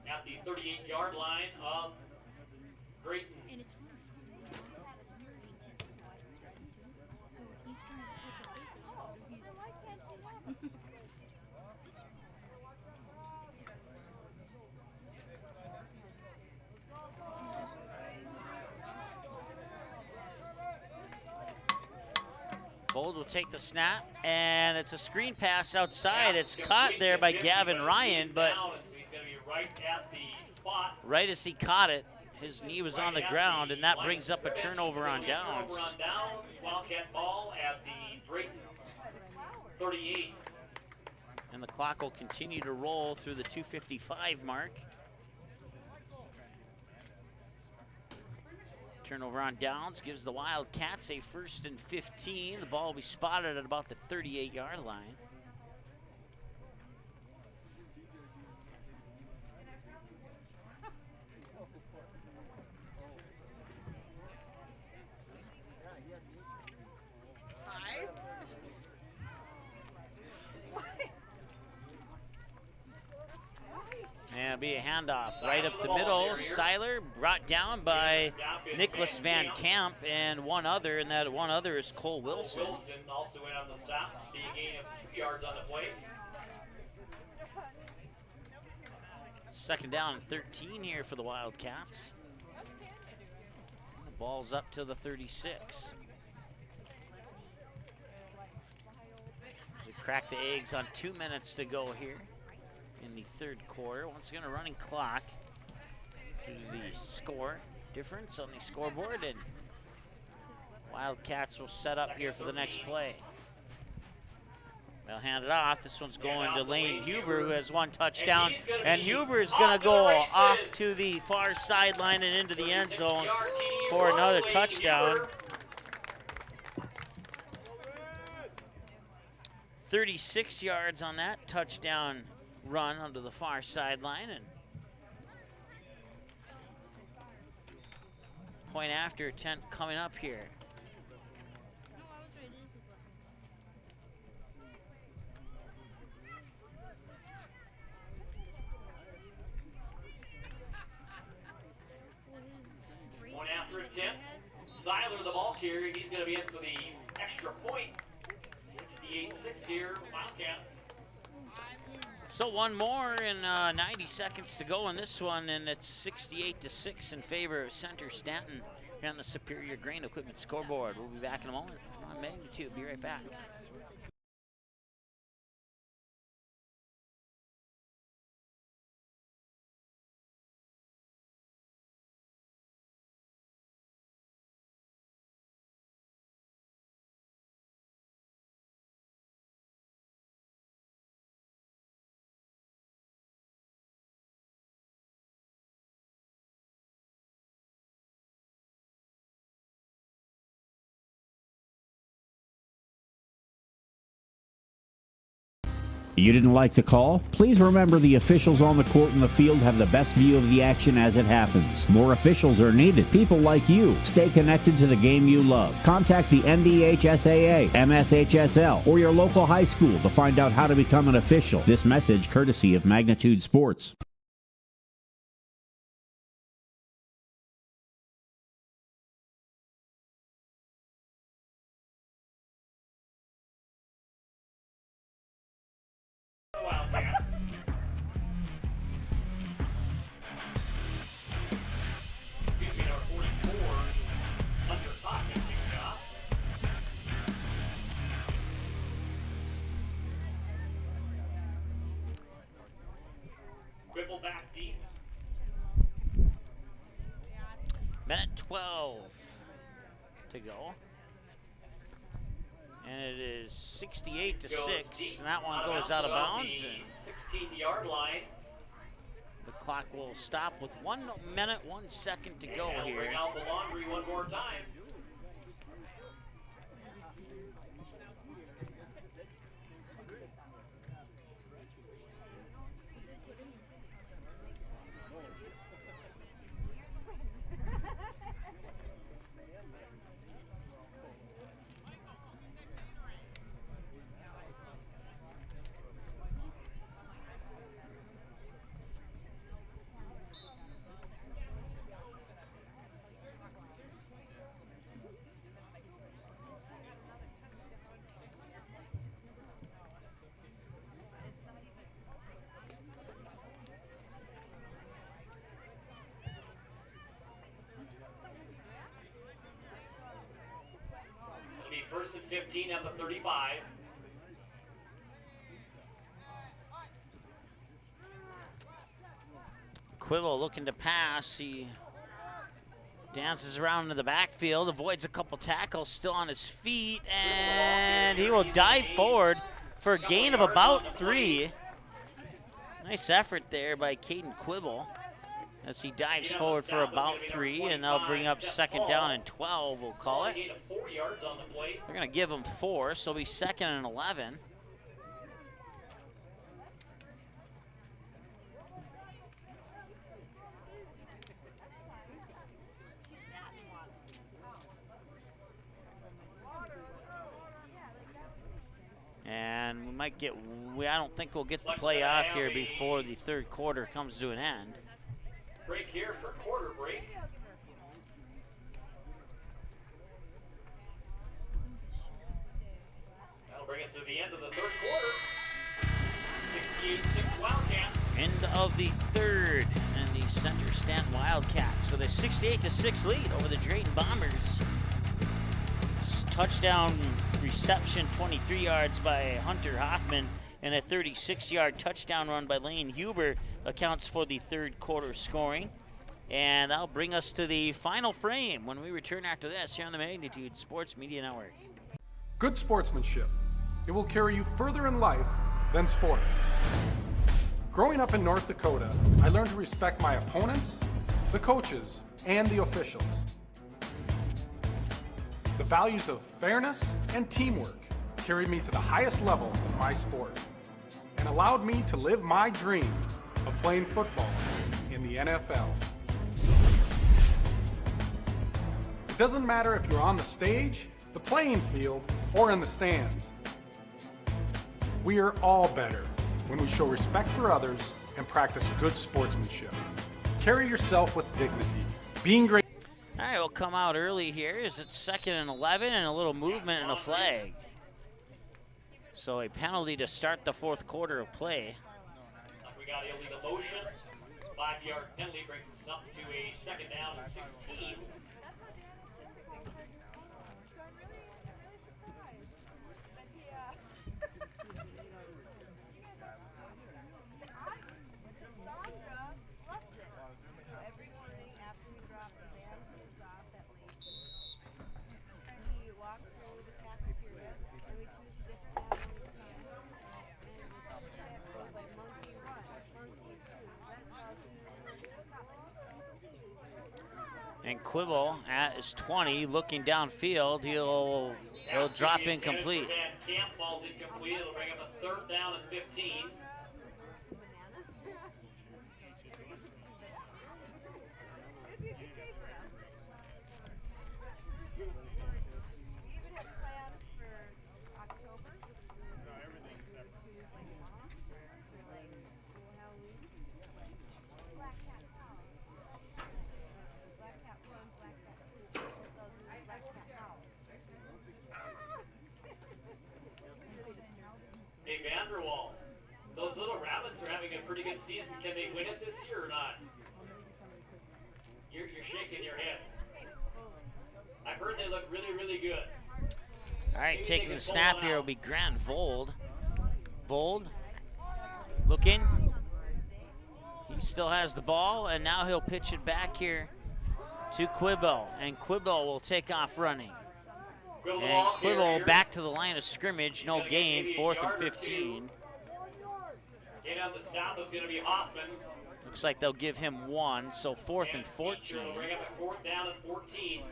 at the 38-yard line of Drayton. And it's fun. So he's trying to catch everything. So I can't see that. Vold will take the snap, and it's a screen pass outside. It's caught there by Gavin Ryan, but right as he caught it, his knee was on the ground, and that brings up a turnover on downs. Wildcat ball at the Drayton 38. And the clock will continue to roll through the 2:55 mark. Turnover on downs gives the Wildcats a 1st and 15. The ball will be spotted at about the 38-yard line. And it'll be a handoff right up the middle. Seiler brought down by Nicholas Van Camp and one other, and that one other is Cole Wilson. Wilson also went on the stop, being a gain of 2 yards on the play. 2nd down and 13 here for the Wildcats. The ball's up to the 36. So we crack the eggs on 2 minutes to go here in the 3rd quarter. Once again, a running clock due to the score difference on the scoreboard, and Wildcats will set up here for the next play. They'll hand it off. This one's going to Lane Huber, who has 1 touchdown, and Huber is going to go off to the far sideline and into the end zone for another touchdown. 36 yards on that touchdown run onto the far sideline, and point after attempt coming up here. 6 here, Wildcats. So one more and 90 seconds to go in this one, and it's 68-6 in favor of Center-Stanton here on the Superior Grain Equipment scoreboard. We'll be back in a moment on Magnitude. Be right back. You didn't like the call? Please remember the officials on the court and the field have the best view of the action as it happens. More officials are needed. People like you. Stay connected to the game you love. Contact the NDHSAA, MSHSL, or your local high school to find out how to become an official. This message courtesy of Magnitude Sports. Wildcats. Excuse me, number 44, Hunter Pocket kicks off. Whipple back deep. Minute 12 to go. And it is 68-6, and that one goes out of bounds. And 16-yard line. the clock will stop with 1 minute, 1 second to go And here. bring out the laundry one more time. It'll be first and 15 at the 35. Quibble looking to pass. He dances around into the backfield, avoids a couple tackles, still on his feet, and he will dive forward for a gain of about 3. Nice effort there by Caden Quibble as he dives forward for about 3, and they'll bring up second down and 12, we'll call it. Gain of 4 yards on the play. They're going to give him 4, so it'll be second and 11. And we might get, I don't think we'll get the play off here before the third quarter comes to an end. Break here for quarter break. That'll bring us to the end of the third quarter. 68-6 Wildcats. End of the third, and the Center-Stanton Wildcats with a 68-6 lead over the Drayton Bombers. Touchdown reception, 23 yards by Hunter Hoffman, and a 36-yard touchdown run by Lane Huber accounts for the third quarter scoring. And that'll bring us to the final frame when we return after this here on the Magnitude Sports Media Network. Good sportsmanship. It will carry you further in life than sports. Growing up in North Dakota, I learned to respect my opponents, the coaches, and the officials. The values of fairness and teamwork carried me to the highest level in my sport and allowed me to live my dream of playing football in the NFL. It doesn't matter if you're on the stage, the playing field, or in the stands. We are all better when we show respect for others and practice good sportsmanship. Carry yourself with dignity. Being great. All right, we'll come out early here as it's second and 11 and a little movement and a flag. So a penalty to start the fourth quarter of play. We got illegal motion. 5-yard penalty brings us up to a second down and 16. And Quibble at his 20, looking downfield, he'll drop incomplete. Camp falls incomplete. It'll bring up a third down and 15. Hey, Vanderwall, those little rabbits are having a pretty good season. Can they win it this year or not? You're shaking your head. I've heard they look really, really good. All right, taking the snap here will be Grant Vold. Vold looking. He still has the ball, and now he'll pitch it back here to Quibble, and Quibble will take off running. And Quibble back to the line of scrimmage, no gain, 4th and 15. Get out the stop is going to be Hoffman. Looks like they'll give him 1, so 4th and 14. Bring up a 4th down and 14.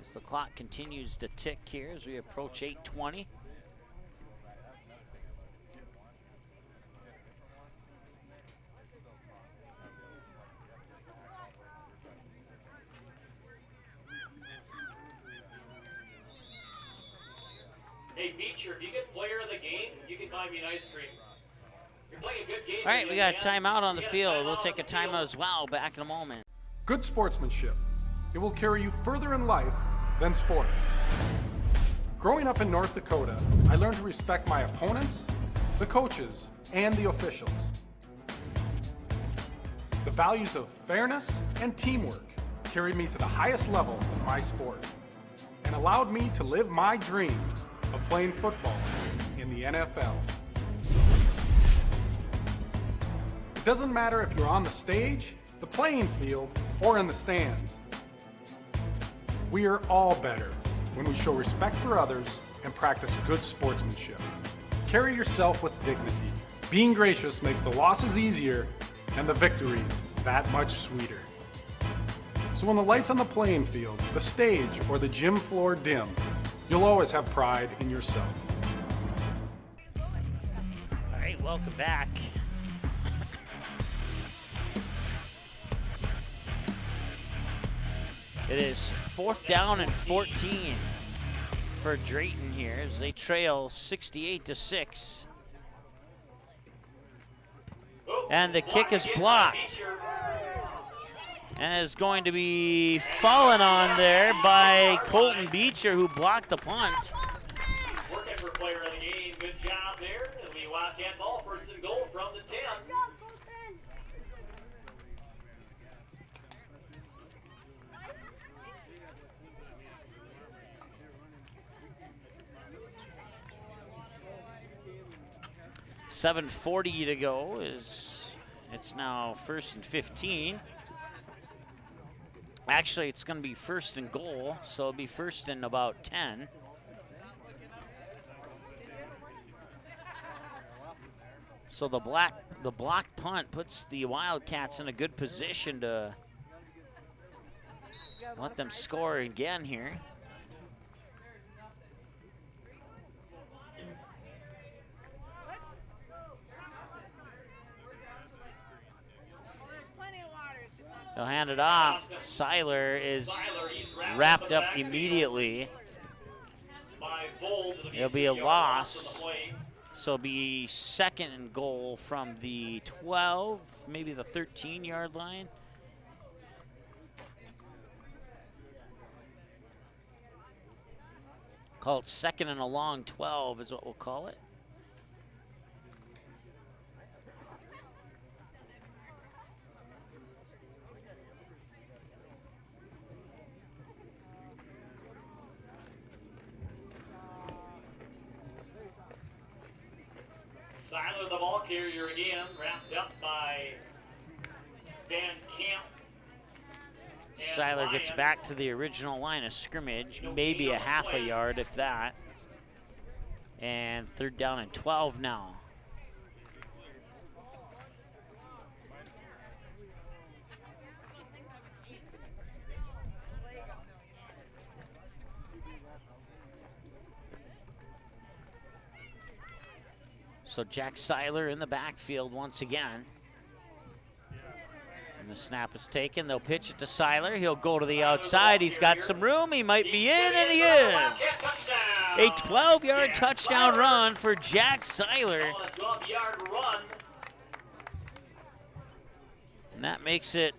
As the clock continues to tick here as we approach 8:20. Hey, Beecher, if you get player of the game, you can buy me an ice cream. You're playing a good game. All right, we got a timeout on the field. We'll take a timeout as well. Back in a moment. Good sportsmanship. It will carry you further in life than sports. Growing up in North Dakota, I learned to respect my opponents, the coaches, and the officials. The values of fairness and teamwork carried me to the highest level in my sport and allowed me to live my dream of playing football in the NFL. It doesn't matter if you're on the stage, the playing field, or in the stands. We are all better when we show respect for others and practice good sportsmanship. Carry yourself with dignity. Being gracious makes the losses easier and the victories that much sweeter. So when the lights on the playing field, the stage, or the gym floor dim, you'll always have pride in yourself. All right, welcome back. It is 4th down and 14 for Drayton here as they trail 68-6. And the kick is blocked. And is going to be fallen on there by Colton Beecher, who blocked the punt. Working for player of the game. Good job there. It'll be Wildcat ball, 1st and goal from the 10. .740 to go. It's now 1st and 15. Actually, it's going to be 1st and goal, so it'll be 1st and about 10. So the blocked punt puts the Wildcats in a good position to let them score again here. They'll hand it off. Seiler is wrapped up immediately. It'll be a loss. So it'll be second and goal from the 12, maybe the 13-yard line. Call it second and a long 12 is what we'll call it. Seiler, the ball carrier again, wrapped up by Van Camp. Seiler gets back to the original line of scrimmage, maybe a half a yard if that. And third down and 12 now. So Jack Seiler in the backfield once again. And the snap is taken. They'll pitch it to Seiler. He'll go to the outside. He's got some room. He might be in, and he is. A 12-yard touchdown run for Jack Seiler. And that makes it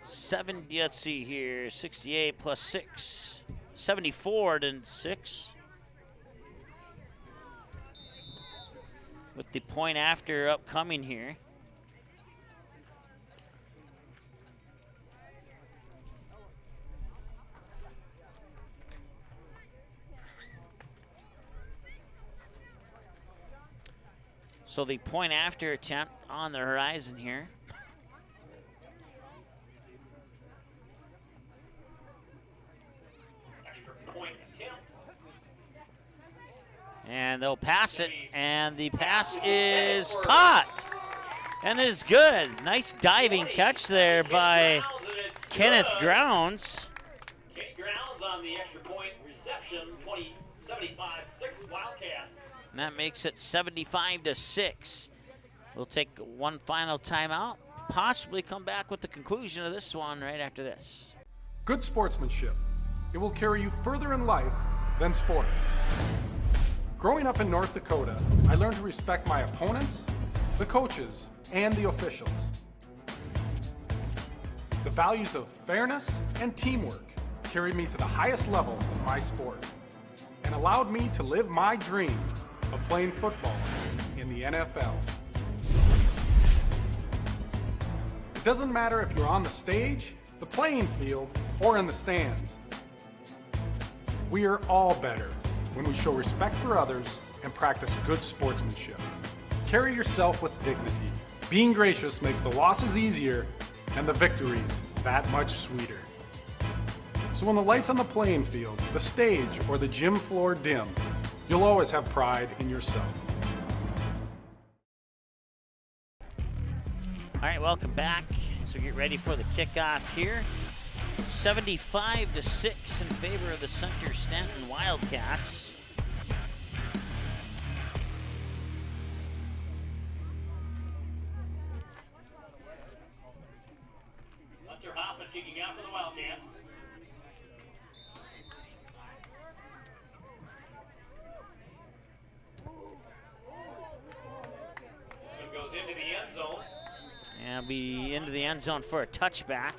70, let's see here, 68 plus 6, 74 to 6. With the point after upcoming here. So the point after attempt on the horizon here. And they'll pass it, and the pass is caught. And it is good. Nice diving catch there by Kenneth Grounds. Kenny Grounds on the extra point reception, 75-6 Wildcats. And that makes it 75 to 6. We'll take one final timeout, possibly come back with the conclusion of this one right after this. Good sportsmanship. It will carry you further in life than sports. Growing up in North Dakota, I learned to respect my opponents, the coaches, and the officials. The values of fairness and teamwork carried me to the highest level in my sport and allowed me to live my dream of playing football in the NFL. It doesn't matter if you're on the stage, the playing field, or in the stands. We are all better when we show respect for others and practice good sportsmanship. Carry yourself with dignity. Being gracious makes the losses easier and the victories that much sweeter. So when the lights on the playing field, the stage, or the gym floor dim, you'll always have pride in yourself. All right, welcome back. So get ready for the kickoff here. 75 to 6 in favor of the Center-Stanton Wildcats. Hunter Hoffman kicking out for the Wildcats. It goes into the end zone. And be into the end zone for a touchback.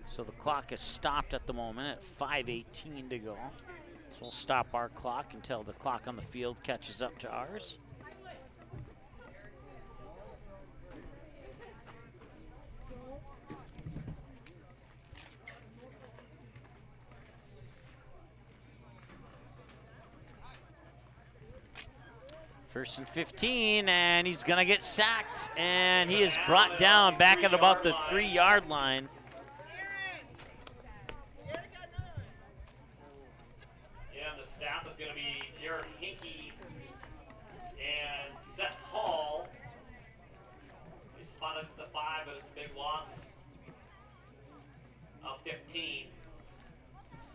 So the clock is stopped at the moment at 5:18 to go. So we'll stop our clock until the clock on the field catches up to ours. First and 15, and he's gonna get sacked, and he is brought down back at about the 3-yard line. but it's a big loss of 15.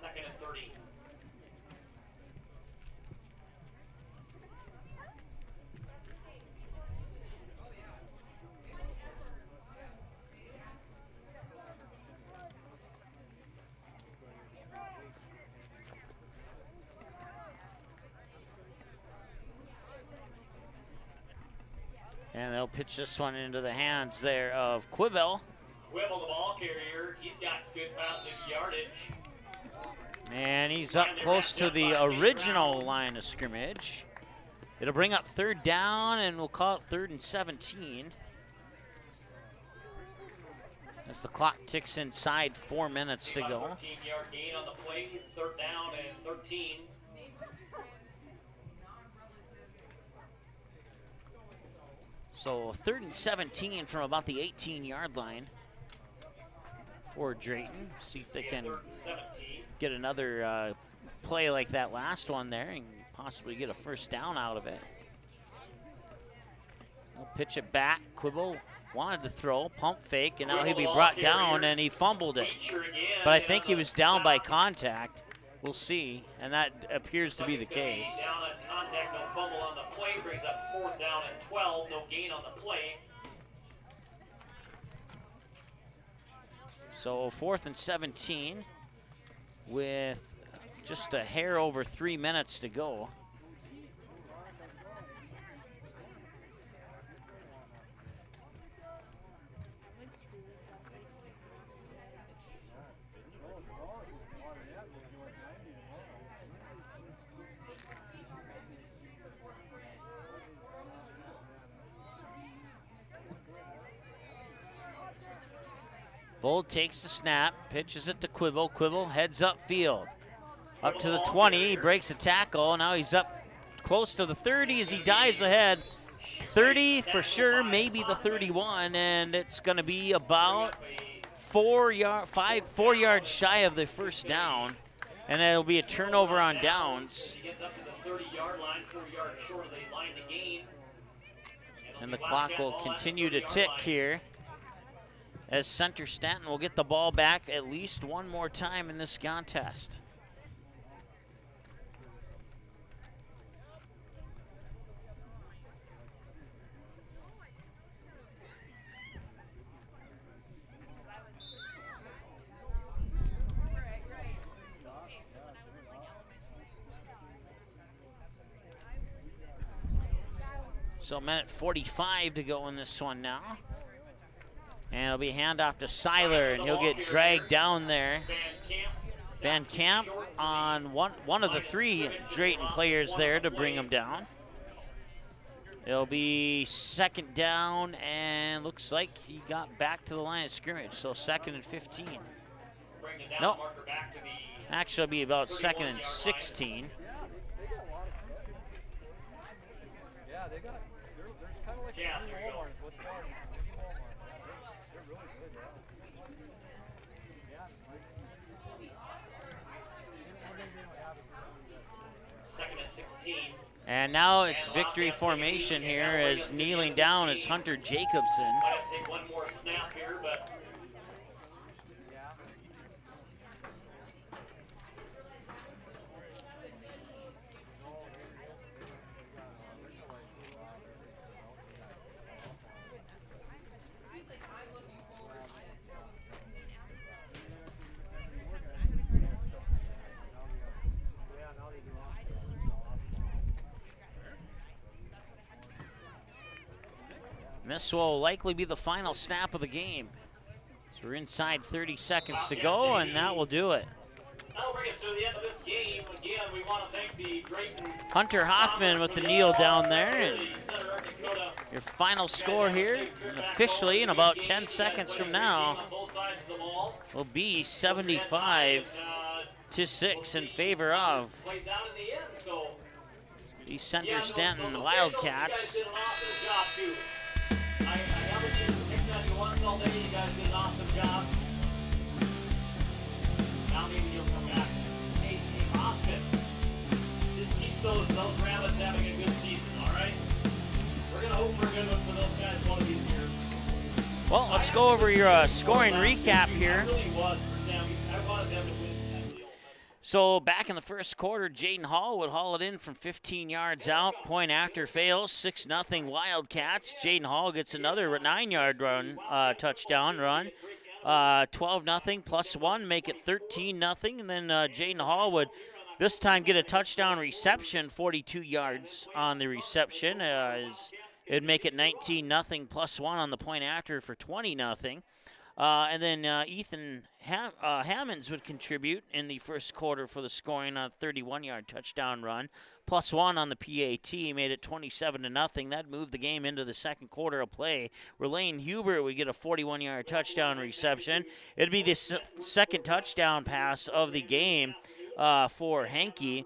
2nd and 30. And they'll pitch this one into the hands there of Quibble. Quibble, the ball carrier. He's got good positive yardage. And he's up close to the original line of scrimmage. It'll bring up 3rd down, and we'll call it 3rd and 17. As the clock ticks inside 4 minutes to go. 14-yard gain on the play. 3rd down and 13. So 3rd and 17 from about the 18-yard line for Drayton. See if they can get another play like that last one there and possibly get a 1st down out of it. They'll pitch it back. Quibble wanted to throw, pump fake, and now he'll be brought down, and he fumbled it. But I think he was down by contact. We'll see, and that appears to be the case. Down on contact, no fumble on the play, brings up 4th down and 12, no gain on the play. So 4th and 17 with just a hair over 3 minutes to go. Vold takes the snap, pitches it to Quibble. Quibble heads upfield. Up to the 20, he breaks a tackle. Now he's up close to the 30 as he dives ahead. 30 for sure, maybe the 31, and it's going to be about 4 yards shy of the 1st down, and it'll be a turnover on downs. He gets up to the 30-yard line, 4 yards short of the line to gain. And the clock will continue to tick here, as Center-Stanton will get the ball back at least one more time in this contest. So a minute 45 to go in this one now. And it'll be a handoff to Seiler, and he'll get dragged down there. Van Camp on one of the 3 Drayton players there to bring him down. It'll be 2nd down, and looks like he got back to the line of scrimmage, so 2nd and 15. Nope. Actually, it'll be about 2nd and 16. Yeah, there's kind of like Walmart is what they are. They're really good, yeah. 2nd and 16. And now it's victory formation here, as kneeling down is Hunter Jacobson. Might have to take one more snap here, but this will likely be the final snap of the game. So we're inside 30 seconds to go, and that will do it. that'll bring us to the end of this game. Again, we want to thank the Drayton Hunter Hoffman with the kneel down there. And Center-Dakota your final score here, and officially in about 10 seconds from now, on both sides of the ball. will be 75-6 in favor of Plays out in the end, so the Center-Stanton Wildcats. You guys did an awesome job, too. I haven't been picking on you once all day. You guys did an awesome job. Now maybe you'll come back. Hey, Austin, just keep those rabbits having a good season, all right? We're going to hope for a good one for those guys one of these years. Well, let's go over your scoring recap here. So back in the first quarter, Jaden Hall would haul it in from 15 yards out. Point after fails, 6-0 Wildcats. Jaden Hall gets another 9-yard run, touchdown run. 12-0 plus 1, make it 13-0. And then Jaden Hall would this time get a touchdown reception, 42 yards on the reception. It'd make it 19-0 plus 1 on the point after for 20-0. And then Ethan Hammonds would contribute in the first quarter for the scoring on a 31-yard touchdown run. Plus 1 on the PAT, made it 27-0. That moved the game into the second quarter of play, where Lane Huber would get a 41-yard touchdown reception. It'd be the second touchdown pass of the game for Henke.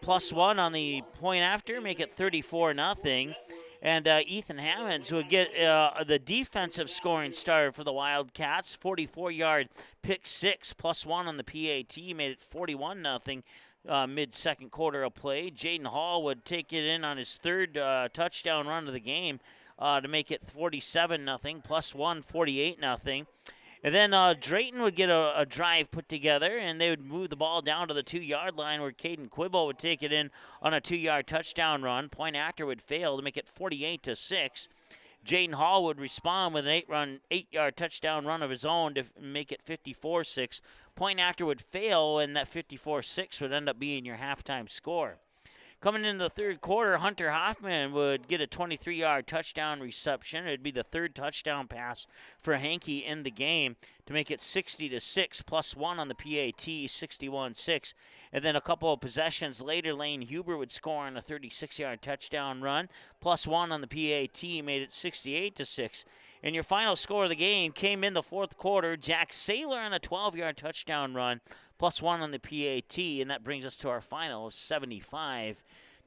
Plus 1 on the point after, make it 34-0. And Ethan Hammonds would get the defensive scoring start for the Wildcats. 44-yard pick 6, plus 1 on the PAT, made it 41-0 mid-second quarter of play. Jaden Hall would take it in on his third touchdown run of the game to make it 47-0, plus 1, 48-0. And then Drayton would get a drive put together, and they would move the ball down to the 2-yard line where Caden Quibble would take it in on a 2-yard touchdown run. Point after would fail to make it 48-6. Jaden Hall would respond with an 8-yard touchdown run of his own to make it 54-6. Point after would fail, and that 54-6 would end up being your halftime score. Coming into the third quarter, Hunter Hoffman would get a 23-yard touchdown reception. It would be the third touchdown pass for Henke in the game to make it 60-6, plus 1 on the PAT, 61-6. And then a couple of possessions later, Lane Huber would score on a 36-yard touchdown run. Plus 1 on the PAT, made it 68-6. And your final score of the game came in the fourth quarter. Jack Saylor on a 12-yard touchdown run, plus 1 on the PAT, and that brings us to our final 75-6.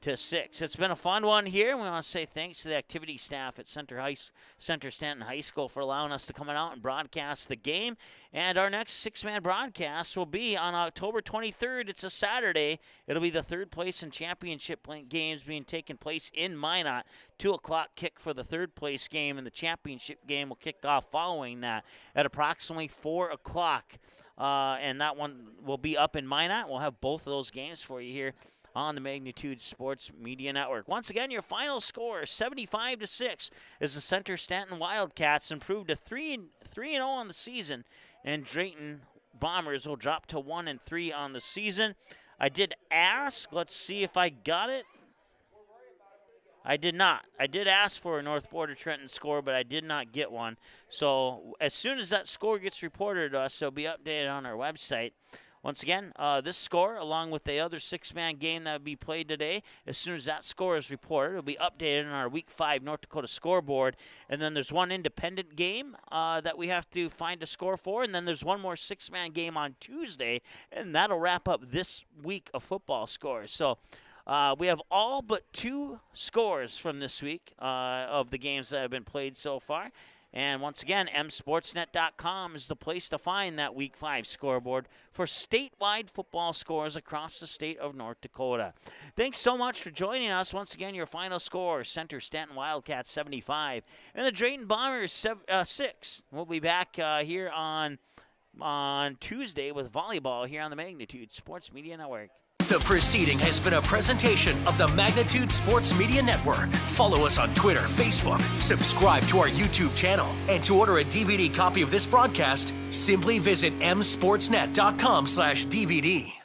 It's been a fun one here. We want to say thanks to the activity staff at Center-Stanton High School for allowing us to come out and broadcast the game. And our next six-man broadcast will be on October 23rd. It's a Saturday. It'll be the third place and championship games being taken place in Minot. 2 o'clock kick for the third place game, and the championship game will kick off following that at approximately 4 o'clock. And that one will be up in Minot. We'll have both of those games for you here on the Magnitude Sports Media Network. Once again, your final score, 75-6, as the Center-Stanton Wildcats improved to 3-0 on the season, and Drayton Bombers will drop to 1-3 on the season. I did ask. Let's see if I got it. I did not. I did ask for a North Border Trenton score, but I did not get one. So as soon as that score gets reported to us, it'll be updated on our website. Once again, this score, along with the other six-man game that will be played today, as soon as that score is reported, it'll be updated on our Week 5 North Dakota scoreboard. And then there's one independent game that we have to find a score for, and then there's one more six-man game on Tuesday, and that'll wrap up this week of football scores. So we have all but 2 scores from this week of the games that have been played so far. And once again, msportsnet.com is the place to find that Week 5 scoreboard for statewide football scores across the state of North Dakota. Thanks so much for joining us. Once again, your final score, Center-Stanton Wildcats 75 and the Drayton Bombers 6. We'll be back here on Tuesday with volleyball here on the Magnitude Sports Media Network. The proceeding has been a presentation of the Magnitude Sports Media Network. Follow us on Twitter, Facebook, subscribe to our YouTube channel, and to order a DVD copy of this broadcast, simply visit msportsnet.com/DVD.